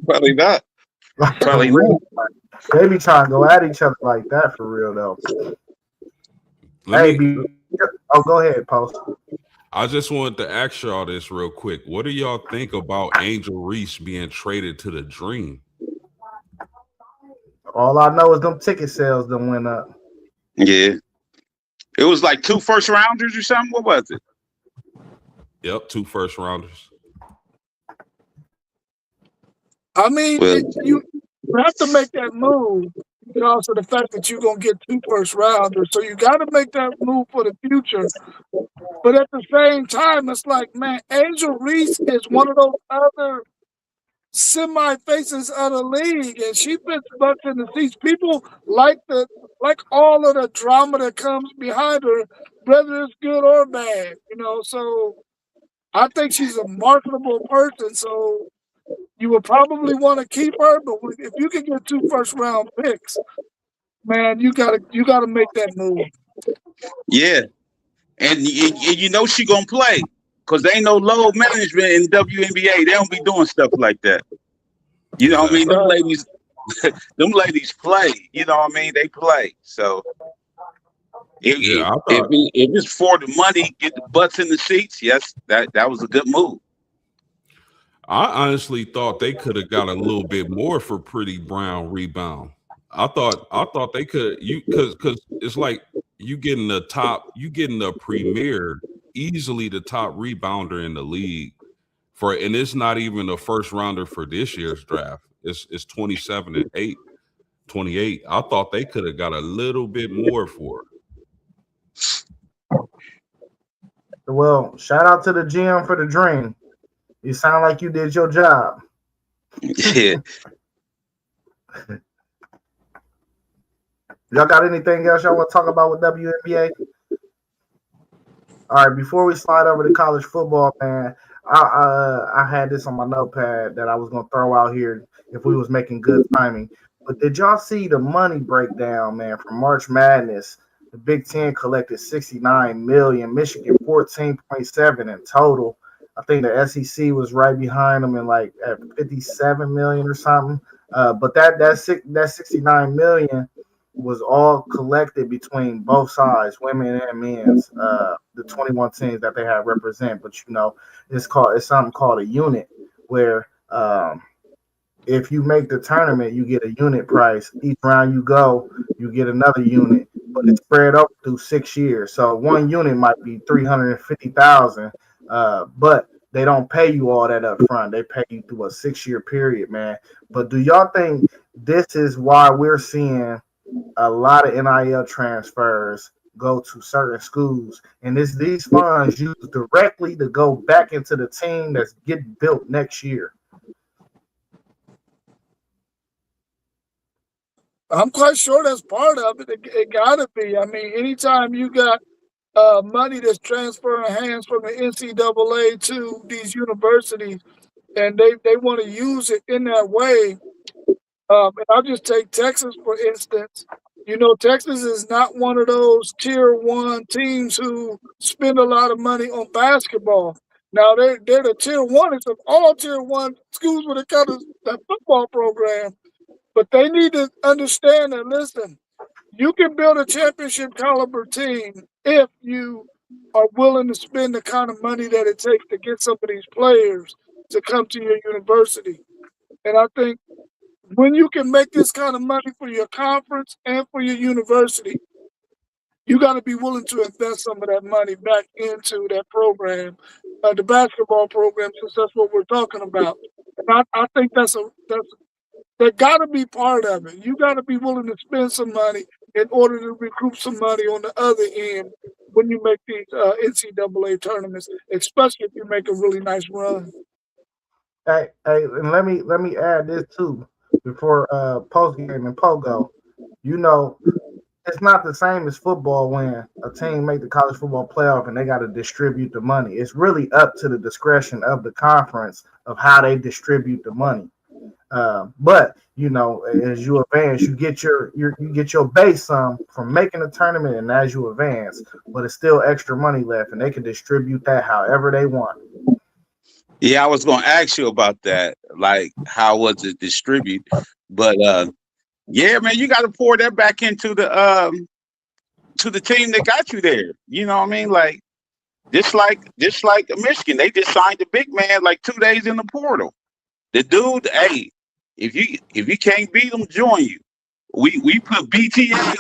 Probably not. Probably not. They be trying to go at each other like that for real though. Go ahead, Post. I just wanted to ask y'all this real quick. What do y'all think about Angel Reese being traded to the Dream? All I know is them ticket sales done went up. Yeah. It was like 2 first rounders or something. What was it? Yep, 2 first rounders. I mean, you have to make that move because of the fact that you're going to get 2 first rounders. So you got to make that move for the future. But at the same time, it's like, man, Angel Reese is one of those other semi-faces of the league, and she puts butts in the seats. People like all of the drama that comes behind her, whether it's good or bad, So I think she's a marketable person. So you would probably want to keep her, but if you can get 2 first-round picks, man, you gotta make that move. Yeah, and she gonna play. Because there ain't no load management in WNBA. They don't be doing stuff like that. You know what I mean? Them ladies play. You know what I mean? They play. So if it's for the money, get the butts in the seats, yes, that was a good move. I honestly thought they could have got a little bit more for Pretty Brown rebound. I thought they could because it's like you getting the premier, easily the top rebounder in the league and it's not even a first rounder for this year's draft. It's 27 and 8, 28. I thought they could have got a little bit more for it. Well, shout out to the GM for the dream. You sound like you did your job. Yeah. Y'all got anything else y'all want to talk about with WNBA? All right, before we slide over to college football, man, I had this on my notepad that I was gonna throw out here if we was making good timing. But did y'all see the money breakdown, man, from March Madness? The Big Ten collected 69 million, Michigan 14.7 in total. I think the SEC was right behind them in like at 57 million or something. But that 69 million was all collected between both sides, women and men's, the 21 teams that they have represent. But it's something called a unit where if you make the tournament, you get a unit price. Each round you go, you get another unit, but it's spread out through 6 years. So one unit might be 350,000, but they don't pay you all that up front. They pay you through a 6 year period, man. But do y'all think this is why we're seeing a lot of NIL transfers go to certain schools, and these funds used directly to go back into the team that's getting built next year? I'm quite sure that's part of it. It gotta be. I mean, anytime you got money that's transferring hands from the NCAA to these universities, and they want to use it in that way. And I'll just take Texas for instance. You know, Texas is not one of those tier one teams who spend a lot of money on basketball. Now they're the tier one of all tier one schools when it comes to the football program. But they need to understand and listen. You can build a championship caliber team if you are willing to spend the kind of money that it takes to get some of these players to come to your university. And I think when you can make this kind of money for your conference and for your university, you got to be willing to invest some of that money back into that program, the basketball program, since that's what we're talking about. And I think that got to be part of it. You got to be willing to spend some money in order to recoup some money on the other end when you make these NCAA tournaments, especially if you make a really nice run. Hey, and let me add this too before post game and pogo. You know, it's not the same as football when a team make the college football playoff and they got to distribute the money. It's really up to the discretion of the conference of how they distribute the money. But as you advance, you get your base sum from making the tournament, and as you advance, but it's still extra money left, and they can distribute that however they want. Yeah, I was gonna ask you about that. Like, how was it distributed? But yeah, man, you got to pour that back into the team that got you there. You know what I mean? Like, just like Michigan, they just signed the big man like 2 days in the portal. The dude, hey, if you can't beat them, join you. We put BTA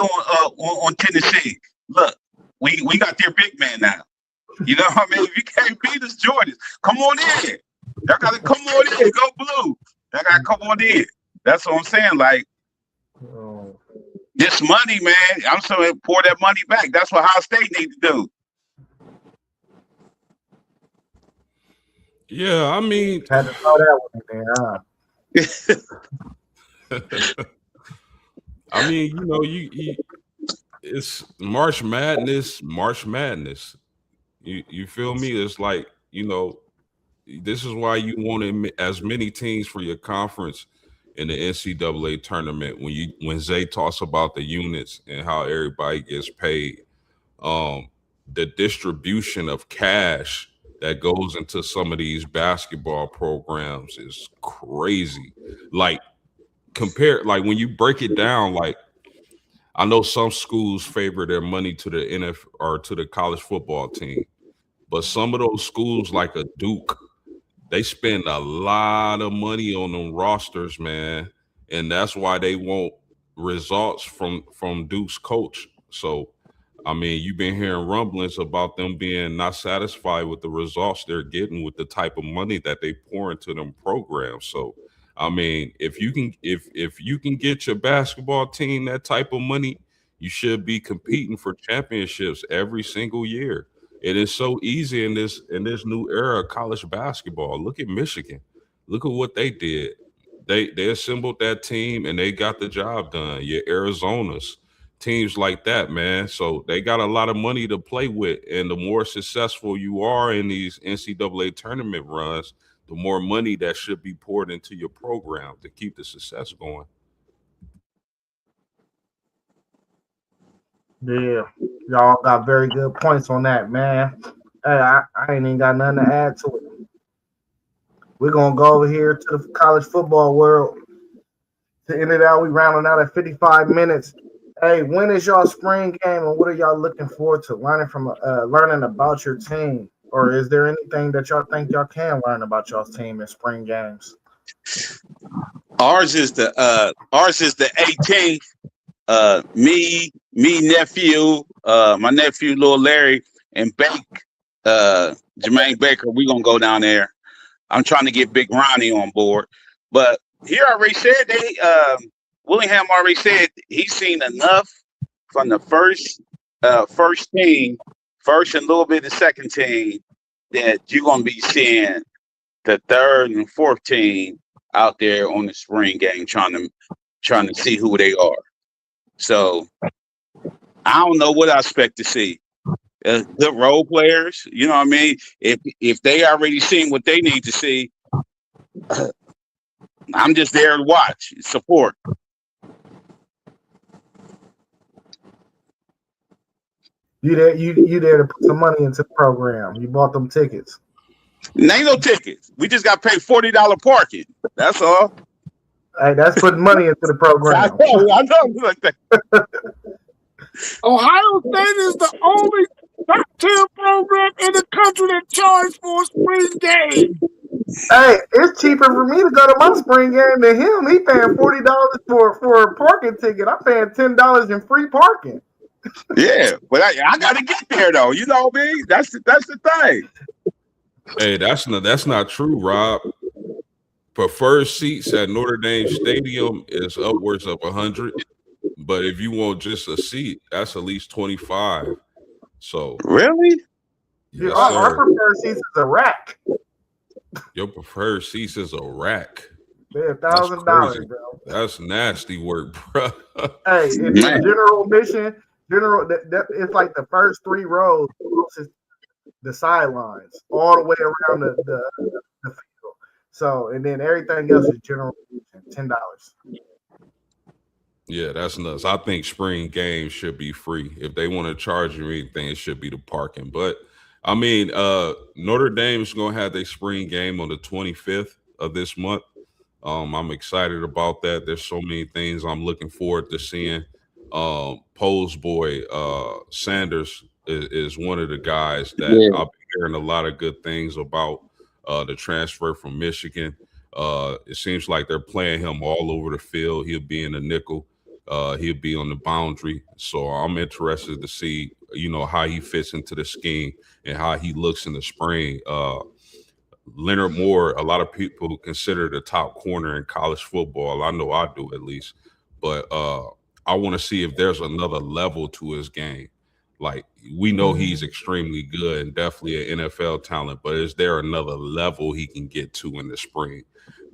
on Tennessee. Look, we got their big man now. You know what I mean? If you can't beat us, join us. Come on in. Y'all gotta come on in. Go blue. Y'all gotta come on in. That's what I'm saying. Like, this money, man. I'm saying pour that money back. That's what Ohio State need to do. Yeah, I mean, Had to throw that one in there, huh? I mean, it's March Madness, March Madness. You feel me? It's like, this is why you want as many teams for your conference in the NCAA tournament. When Zay talks about the units and how everybody gets paid, the distribution of cash that goes into some of these basketball programs is crazy. Like, like when you break it down, like, I know some schools favor their money to the NFL or to the college football team, but some of those schools, like a Duke, they spend a lot of money on them rosters, man, and that's why they want results from Duke's coach. So, I mean, you've been hearing rumblings about them being not satisfied with the results they're getting with the type of money that they pour into them programs. So, I mean, if you can get your basketball team that type of money, you should be competing for championships every single year. It is so easy in this new era of college basketball. Look at Michigan. Look at what they did. They assembled that team and they got the job done. Your Arizona's, teams like that, man. So they got a lot of money to play with, and the more successful you are in these NCAA tournament runs, the more money that should be poured into your program to keep the success going. Yeah, y'all got very good points on that, man. Hey, I ain't even got nothing to add to it. We're gonna go over here to the college football world. To end it out, we rounding out at 55 minutes. Hey, when is y'all spring game, and what are y'all looking forward to learning about your team? Or is there anything that y'all think y'all can learn about y'all's team in spring games? Ours is the 18th. Nephew, my nephew, little Larry, and Jermaine Baker. We gonna go down there. I'm trying to get Big Ronnie on board, but he already said Willingham already said he's seen enough from the first team, first and a little bit of the second team, that you're gonna be seeing the third and fourth team out there on the spring game trying to see who they are. So I don't know what I expect to see. Good role players, you know what I mean? If they already seen what they need to see, I'm just there to watch, support. You there to put some money into the program. You bought them tickets. Ain't no tickets. We just got to pay $40 parking. That's all. Hey, that's putting money into the program. I know like that. Ohio State is the only top-tier program in the country that charges for a spring game. Hey, it's cheaper for me to go to my spring game than him. He paying $40 for a parking ticket. I'm paying $10 in free parking. Yeah, but I got to get there though. You know what I mean? That's the thing. Hey, that's not true, Rob. Preferred seats at Notre Dame Stadium is upwards of 100, but if you want just a seat, that's at least 25. So really, yes, our preferred seats is a rack. Your preferred seats is a rack. They're $1,000, bro. That's nasty work, bro. Hey, in general admission, that it's like the first three rows, the sidelines, all the way around the field. So, and then everything else is general admission, $10. Yeah, that's nuts. I think spring games should be free. If they want to charge you anything, it should be the parking. But I mean, Notre Dame is gonna have their spring game on the 25th of this month. I'm excited about that. There's so many things I'm looking forward to seeing. Poe's boy, Sanders is one of the guys that I've been hearing a lot of good things about. The transfer from Michigan. It seems like they're playing him all over the field. He'll be in the nickel. He'll be on the boundary. So I'm interested to see, how he fits into the scheme and how he looks in the spring. Leonard Moore, a lot of people consider the top corner in college football. I know I do, at least. But I want to see if there's another level to his game. Like, we know he's extremely good and definitely an NFL talent, but is there another level he can get to in the spring?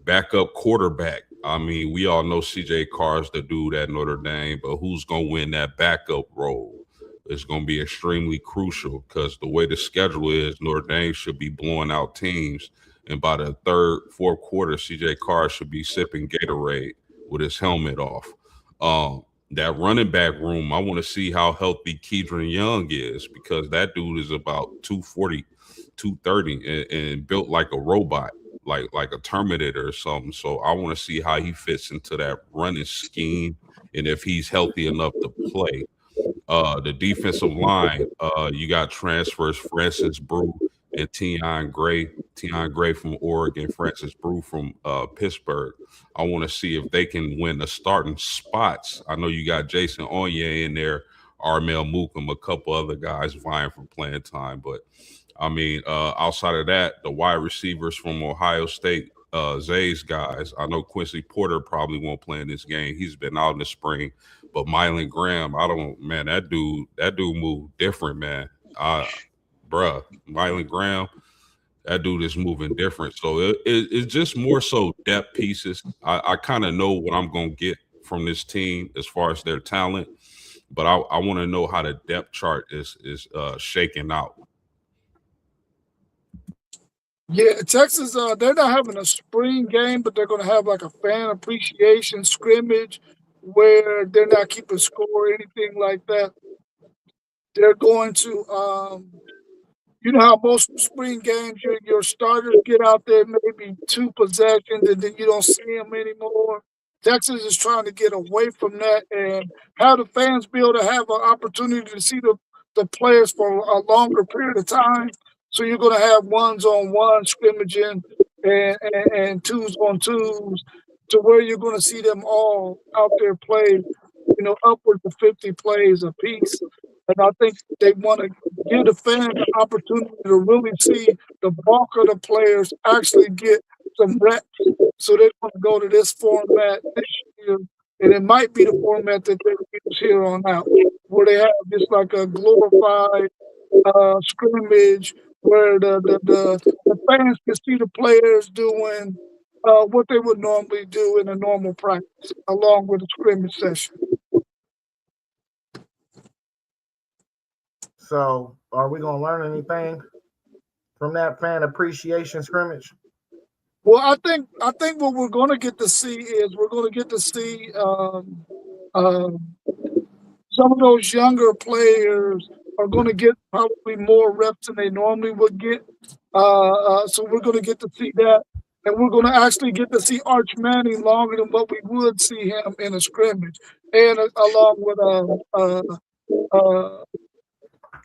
Backup quarterback. I mean, we all know CJ Carr's the dude at Notre Dame, but who's going to win that backup role? It's going to be extremely crucial because the way the schedule is, Notre Dame should be blowing out teams. And by the third, fourth quarter, CJ Carr should be sipping Gatorade with his helmet off. That running back room, I want to see how healthy Keedron Young is, because that dude is about 240, 230 and built like a robot, like a Terminator or something. So I want to see how he fits into that running scheme and if he's healthy enough to play. The defensive line, you got transfers, Francis Brew and Tion Gray from Oregon, Francis Brew from Pittsburgh. I want to see if they can win the starting spots. I know you got Jason Onye in there, Armel Mookum, a couple other guys vying for playing time. But, I mean, outside of that, the wide receivers from Ohio State, Zay's guys, I know Quincy Porter probably won't play in this game. He's been out in the spring. But Mylan Graham, that dude moved different, man. bruh, Violent Graham, that dude is moving different. So it's just more so depth pieces. I kind of know what I'm gonna get from this team as far as their talent, but I want to know how the depth chart is shaking out. Yeah, Texas, they're not having a spring game, but they're going to have like a fan appreciation scrimmage where they're not keeping score or anything like that. They're going to, you know how most spring games, your starters get out there maybe 2 possessions and then you don't see them anymore. Texas is trying to get away from that and have the fans be able to have an opportunity to see the players for a longer period of time. So you're going to have ones on one scrimmaging and twos on twos to where you're going to see them all out there play, upwards of 50 plays a piece. And I think they want to give the fans the opportunity to really see the bulk of the players actually get some reps. So they're going to go to this format this year, and it might be the format that they use here on out, where they have just like a glorified scrimmage where the fans can see the players doing what they would normally do in a normal practice, along with a scrimmage session. So, are we gonna learn anything from that fan appreciation scrimmage? Well, I think what we're going to get to see is we're going to get to see some of those younger players are going to get probably more reps than they normally would get. So we're going to get to see that. And we're going to actually get to see Arch Manning longer than what we would see him in a scrimmage. And along with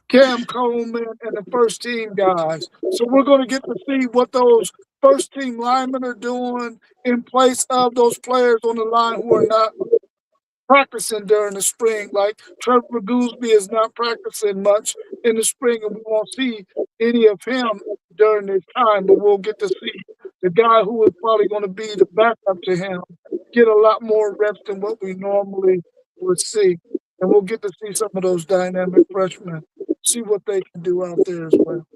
Cam Coleman and the first team guys. So we're going to get to see what those first team linemen are doing in place of those players on the line who are not practicing during the spring. Like Trevor Gooseby is not practicing much in the spring, and we won't see any of him during this time, but we'll get to see the guy who is probably going to be the backup to him get a lot more reps than what we normally would see. And we'll get to see some of those dynamic freshmen, see what they can do out there as well.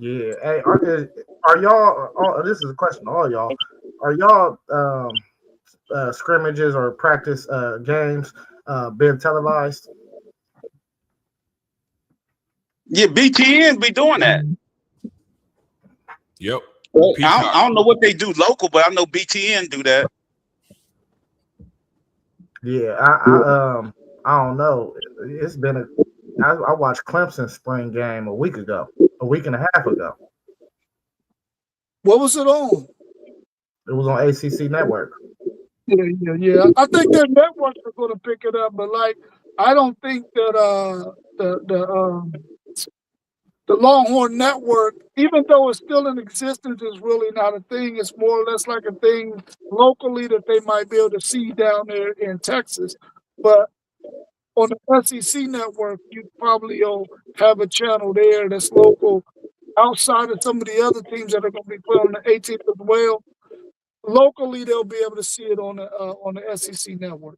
Yeah. Hey, are y'all? This is a question to all y'all. Are y'all scrimmages or practice games being televised? Yeah, BTN be doing that. Yep. I don't know what they do local, but I know BTN do that. Yeah, I don't know. It's been I watched Clemson's spring game a week and a half ago. What was it on? It was on ACC Network. Yeah. I think their networks are going to pick it up, but I don't think that the Longhorn Network, even though it's still in existence, is really not a thing. It's more or less like a thing locally that they might be able to see down there in Texas. But on the SEC Network, you probably have a channel there that's local outside of some of the other teams that are going to be playing on the 18th as well. Locally, they'll be able to see it on the SEC Network.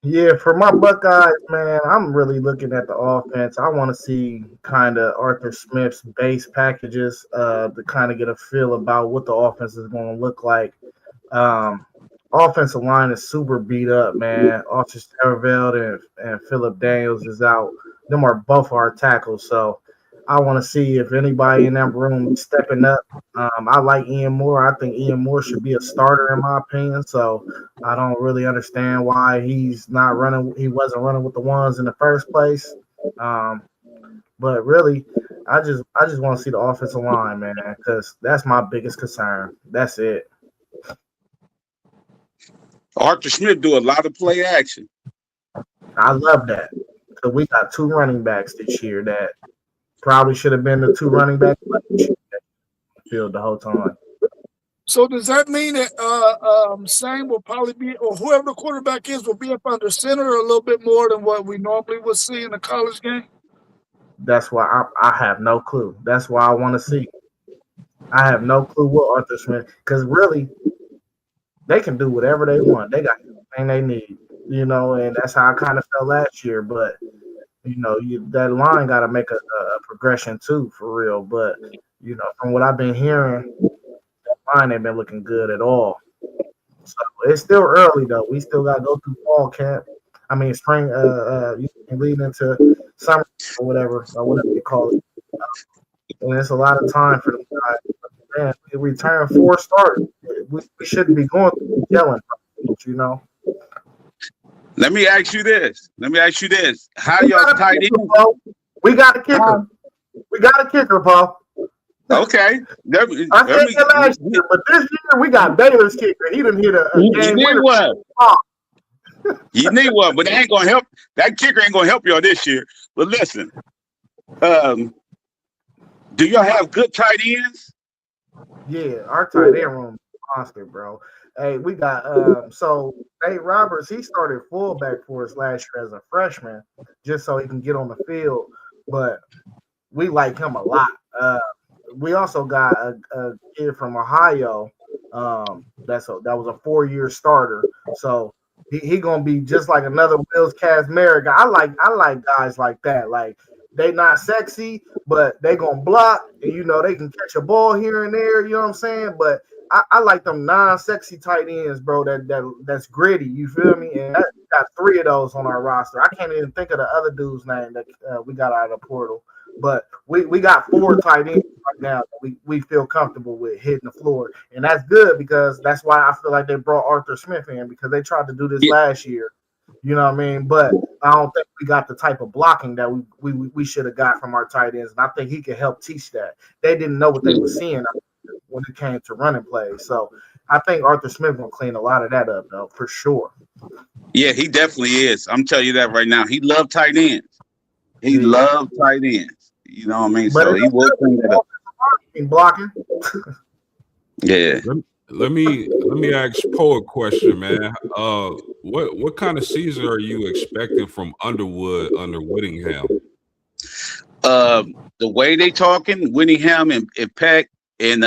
Yeah, for my Buckeyes, man, I'm really looking at the offense. I want to see kind of Arthur Smith's base packages to kind of get a feel about what the offense is going to look like. Offensive line is super beat up, man. Archie Sterveld and Philip Daniels is out. Them are both our tackles, so I want to see if anybody in that room is stepping up. I like Ian Moore. I think Ian Moore should be a starter in my opinion. So I don't really understand why he's not running. He wasn't running with the ones in the first place. But really, I just want to see the offensive line, man, because that's my biggest concern. That's it. Arthur Smith do a lot of play action. I love that. So we got 2 running backs this year that probably should have been the 2 running backs field the whole time. So does that mean that Sam will probably be, or whoever the quarterback is, will be up under center a little bit more than what we normally would see in a college game? That's why I have no clue. That's why I want to see. I have no clue what Arthur Smith, because really, they can do whatever they want. They got everything they need. and that's how I kind of felt last year. But that line got to make a progression too, for real. But from what I've been hearing, that line ain't been looking good at all. So it's still early though. We still got to go through fall camp. I mean spring. You can lead into summer or whatever they call it. And it's a lot of time for them guys. Man, we return 4 starters. We shouldn't be going through yelling, Let me ask you this. How y'all tight end? We got a kicker. We got a kicker, Paul. Okay. I said that last year, but this year we got Baylor's kicker. He didn't hit a game winner. You need one, but that ain't gonna help. That kicker ain't gonna help y'all this year. But listen, do y'all have good tight ends? Yeah, our tight end room is monster, bro. Hey, we got so Nate Roberts, he started fullback for us last year as a freshman, just so he can get on the field. But we like him a lot. We also got a kid from Ohio. That was a 4-year starter. So he gonna be just like another Wills Kazmarek. I like guys like that. Like they not sexy, but they gonna block, and they can catch a ball here and there. You know what I'm saying? But I like them non-sexy tight ends, bro. That's gritty. You feel me? And we got 3 of those on our roster. I can't even think of the other dude's name that we got out of the portal. But we got 4 tight ends right now that we feel comfortable with hitting the floor, and that's good because that's why I feel like they brought Arthur Smith in because they tried to do this last year. You know what I mean? But I don't think we got the type of blocking that we should have got from our tight ends, and I think he could help teach that. They didn't know what they were seeing when it came to running plays, so I think Arthur Smith gonna clean a lot of that up, though, for sure. Yeah, he definitely is. I'm telling you that right now. He loved tight ends. He loved tight ends. You know what I mean? But so he will clean that up. Blocking. Yeah. Let me ask Poe a question, man. What kind of season are you expecting from Underwood under Whittingham? The way they talking, Whittingham and Peck, and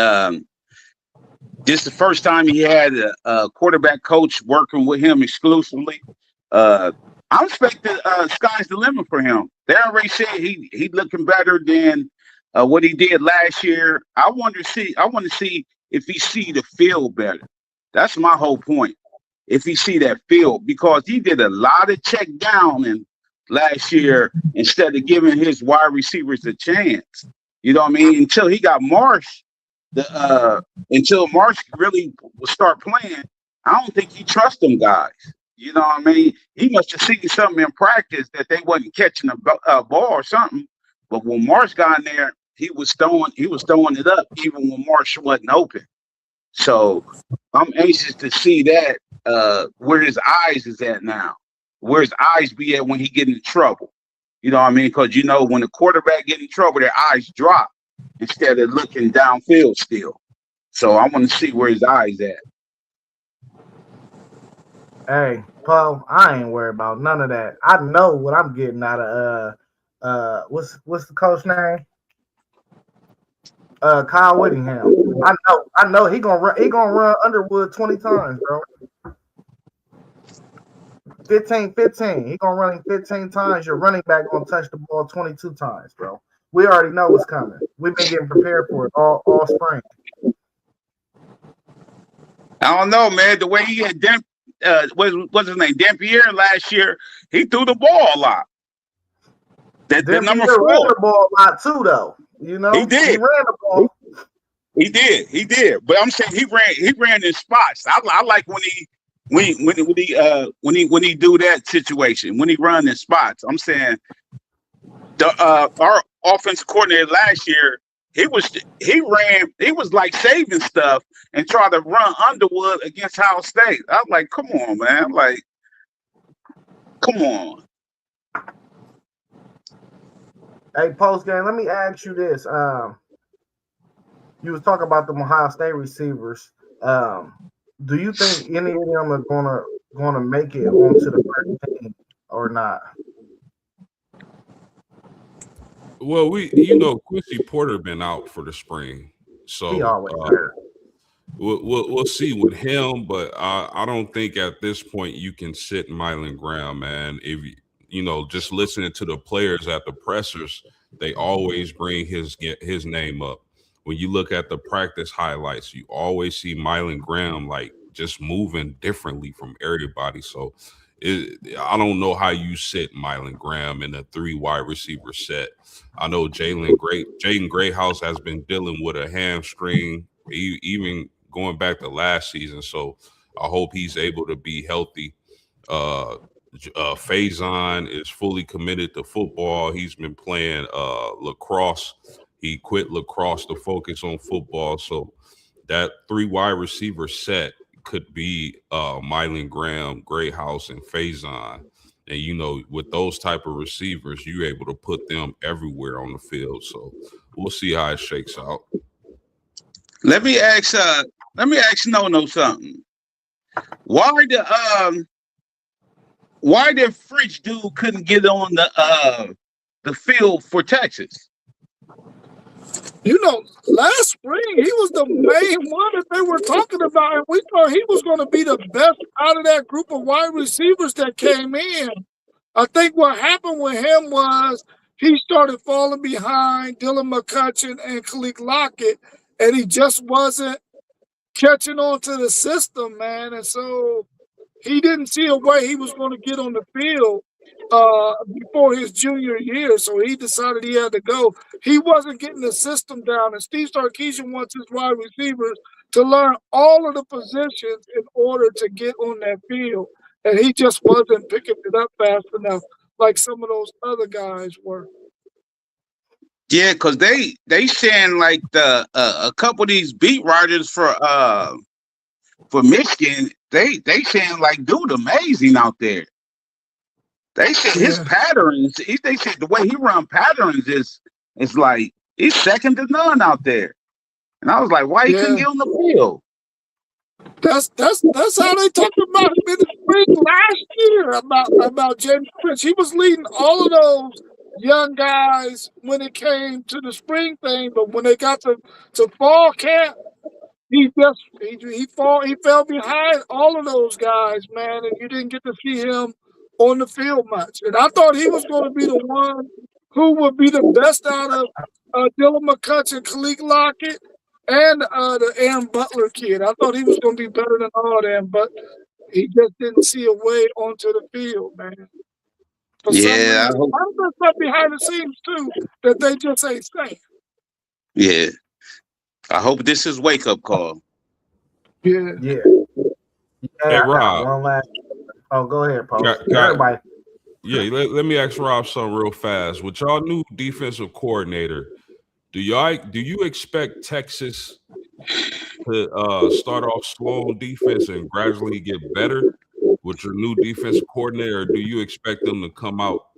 this is the first time he had a quarterback coach working with him exclusively. I'm expecting sky's the limit for him. They already said he looking better than what he did last year. I want to see if he see the field better. That's my whole point. If he see that field, because he did a lot of check down and last year instead of giving his wide receivers a chance. You know what I mean? Until he got Marsh, until Marsh really will start playing, I don't think he trusts them guys. You know what I mean? He must have seen something in practice that they wasn't catching a ball or something. But when Marsh got in there, he was throwing it up even when Marsh wasn't open. So I'm anxious to see that where his eyes is at now. Where his eyes be at when he get in trouble. You know what I mean? Because when the quarterback get in trouble, their eyes drop instead of looking downfield still. So I want to see where his eyes at. Hey, Paul, I ain't worried about none of that. I know what I'm getting out of what's the coach name? Kyle Whittingham. I know he gonna run Underwood 20 times, bro. 15. He gonna run 15 times. Your running back gonna touch the ball 22 times, bro. We already know what's coming. We've been getting prepared for it all spring. I don't know, man. The way he had what's his name? Dampier last year, he threw the ball a lot. That number 4 ran the ball a lot too, though. He did. He ran the ball. He did. But I'm saying he ran in spots. I like when he do that situation, when he run in spots. I'm saying our offensive coordinator last year, he was like saving stuff and try to run Underwood against Ohio State. I was like, come on, man. Like, come on. Hey, post game, let me ask you this. You was talking about the Ohio State receivers. Do you think any of them are gonna make it onto the first team or not? Well, Quincy Porter been out for the spring, so he always hurt. We'll see with him, but I don't think at this point you can sit Mylan Graham, man. If just listening to the players at the pressers, they always bring his name up. When you look at the practice highlights, you always see Mylan Graham like just moving differently from everybody. So I don't know how you sit Mylan Graham in a 3 wide receiver set. I know Jaden Greathouse has been dealing with a hamstring, even going back to last season. So I hope he's able to be healthy. Faison is fully committed to football. He's been playing lacrosse. He quit lacrosse to focus on football. So that 3 wide receiver set could be Mylan Graham, Greathouse, and Faison. And with those type of receivers, you're able to put them everywhere on the field. So we'll see how it shakes out. Let me ask No something. Why the French dude couldn't get on the field for Texas? Last spring he was the main one that they were talking about, and we thought he was going to be the best out of that group of wide receivers that came in. I think what happened with him was he started falling behind Dylan McCutcheon and Khalil Lockett, and he just wasn't catching on to the system, man. And so he didn't see a way he was going to get on the field before his junior year. So he decided he had to go. He wasn't getting the system down. And Steve Sarkisian wants his wide receivers to learn all of the positions in order to get on that field. And he just wasn't picking it up fast enough like some of those other guys were. Yeah, because they saying like a couple of these beat writers for Michigan, they saying like dude amazing out there. They said his patterns, they said the way he run patterns is like he's second to none out there. And I was like, why he couldn't get on the field? That's how they talked about him in the spring last year about James Prince. He was leading all of those young guys when it came to the spring thing, but when they got to fall camp, he fell behind all of those guys, man, and you didn't get to see him on the field much. And I thought he was going to be the one who would be the best out of Dylan McCutcheon, Khalil Lockett, and the Aaron Butler kid. I thought he was going to be better than all of them, but he just didn't see a way onto the field, man. For some reason. I hope there's stuff behind the scenes too that they just ain't saying. Yeah, I hope this is wake up call. Yeah. Hey, Rob. One last. Oh, go ahead, Paul. Everybody. Yeah, let me ask Rob something real fast. With y'all new defensive coordinator, do you expect Texas to start off slow on defense and gradually get better with your new defensive coordinator, or do you expect them to come out,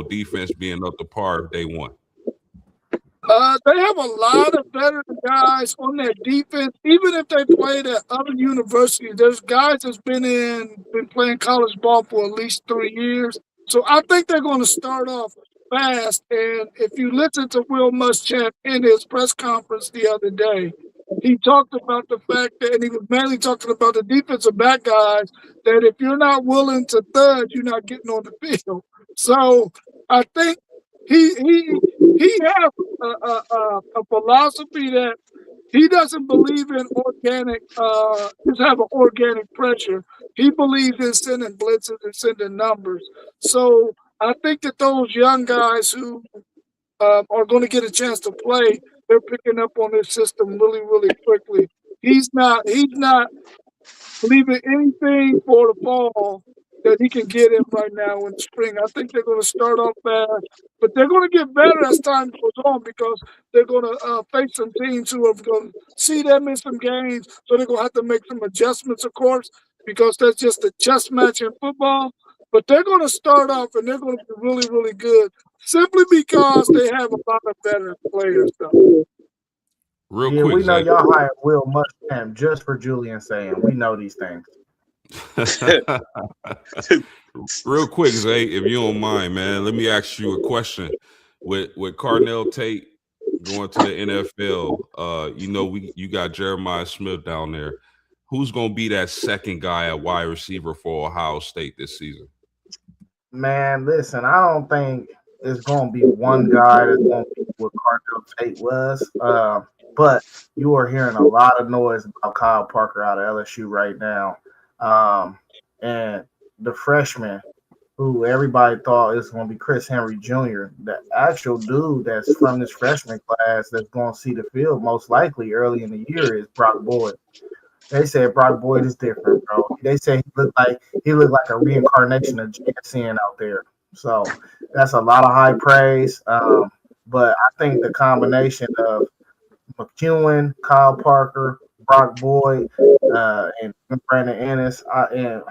defense being up to par day one? They have a lot of veteran guys on their defense. Even if they played at other universities, there's guys that's been playing college ball for at least 3 years. So I think they're going to start off fast. And if you listen to Will Muschamp in his press conference the other day, he talked about the fact that, and he was mainly talking about the defensive back guys, that if you're not willing to thud, you're not getting on the field. So I think he has a philosophy that he doesn't believe in just have an organic pressure. He believes in sending blitzes and sending numbers. So I think that those young guys who are going to get a chance to play, they're picking up on this system really, really quickly. He's not leaving anything for the fall that he can get in right now in the spring. I think they're going to start off fast, but they're going to get better as time goes on because they're going to face some teams who are going to see them in some games, so they're going to have to make some adjustments, of course, because that's just a chess match in football. But they're going to start off, and they're going to be really, really good simply because they have a lot of veteran players, though. Real quick, we know y'all hired Will Muschamp just for Julian saying. We know these things. Real quick, Zay, if you don't mind, man, let me ask you a question. With Carnell Tate going to the NFL. You got Jeremiah Smith down there. Who's going to be that second guy at wide receiver for Ohio State this season? Man, listen, I don't think it's going to be one guy that's going to be what Cardell Tate was. But you are hearing a lot of noise about Kyle Parker out of LSU right now. And the freshman who everybody thought is going to be Chris Henry Jr., the actual dude that's from this freshman class that's going to see the field most likely early in the year is Brock Boyd. They said Brock Boyd is different, bro. They say he looked like a reincarnation of JSN out there. So that's a lot of high praise. But I think the combination of McEwen, Kyle Parker, Brock Boyd, and Brandon Ennis, and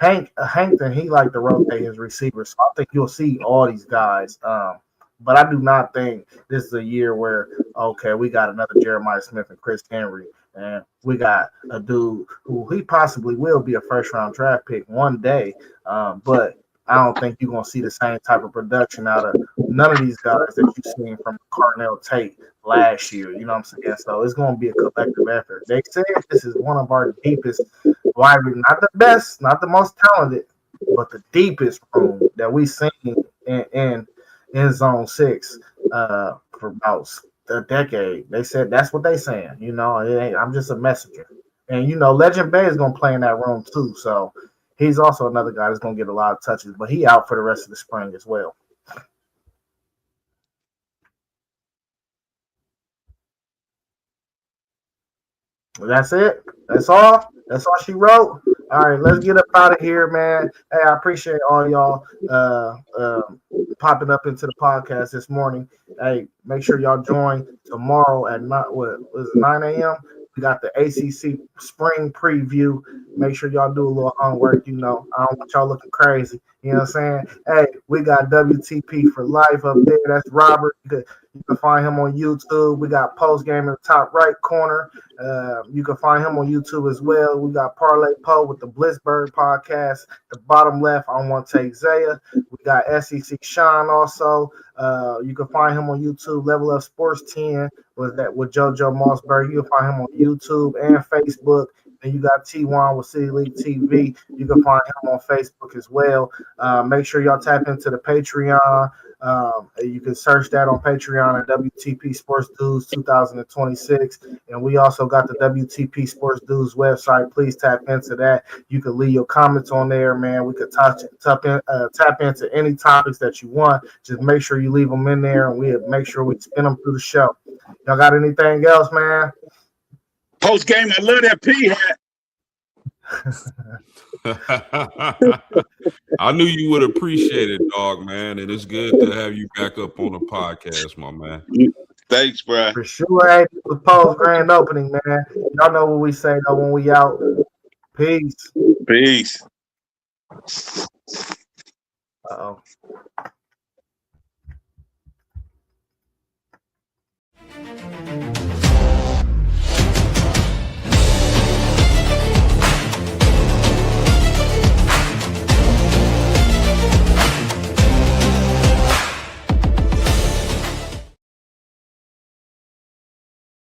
Hankton, he like to rotate his receivers. So I think you'll see all these guys. But I do not think this is a year where, okay, we got another Jeremiah Smith and Chris Henry, and we got a dude who he possibly will be a first-round draft pick one day. But I don't think you're going to see the same type of production out of none of these guys that you've seen from Cardell Tate last year. You know what I'm saying? So it's going to be a collective effort. They said this is one of our deepest wide, not the best, not the most talented, but the deepest room that we've seen in Zone 6 for about a decade. They said that's what they saying. You know, I'm just a messenger. And, you know, Legend Bay is going to play in that room too. So he's also another guy that's going to get a lot of touches, but he out for the rest of the spring as well. That's it. That's all. That's all she wrote. All right, let's get up out of here, man. Hey, I appreciate all y'all popping up into the podcast this morning. Hey, make sure y'all join tomorrow at 9 a.m. We got the ACC spring preview. Make sure y'all do a little homework. You know, I don't want y'all looking crazy. You know what I'm saying? Hey, we got WTP for life up there. That's Robert. You can find him on YouTube. We got Post Game in the top right corner. You can find him on YouTube as well. We got Parlay Poe with the Blitzberg podcast. The bottom left, I want to take Zaya. We got SEC Sean also. You can find him on YouTube. Level Up Sports 10 with JoJo Mossberg. You can find him on YouTube and Facebook. And you got T1 with City League TV. You can find him on Facebook as well. Make sure y'all tap into the Patreon. You can search that on Patreon at WTP Sports Dudes 2026. And we also got the WTP Sports Dudes website. Please tap into that. You can leave your comments on there, man. We could tap into any topics that you want. Just make sure you leave them in there, and we'll make sure we spin them through the show. Y'all got anything else, man? Post game, I love that P hat. I knew you would appreciate it, dog, man. And it's good to have you back up on the podcast, my man. Thanks, bro. For sure. Hey, the Post grand opening, man. Y'all know what we say though when we out. Peace. Peace. Uh-oh.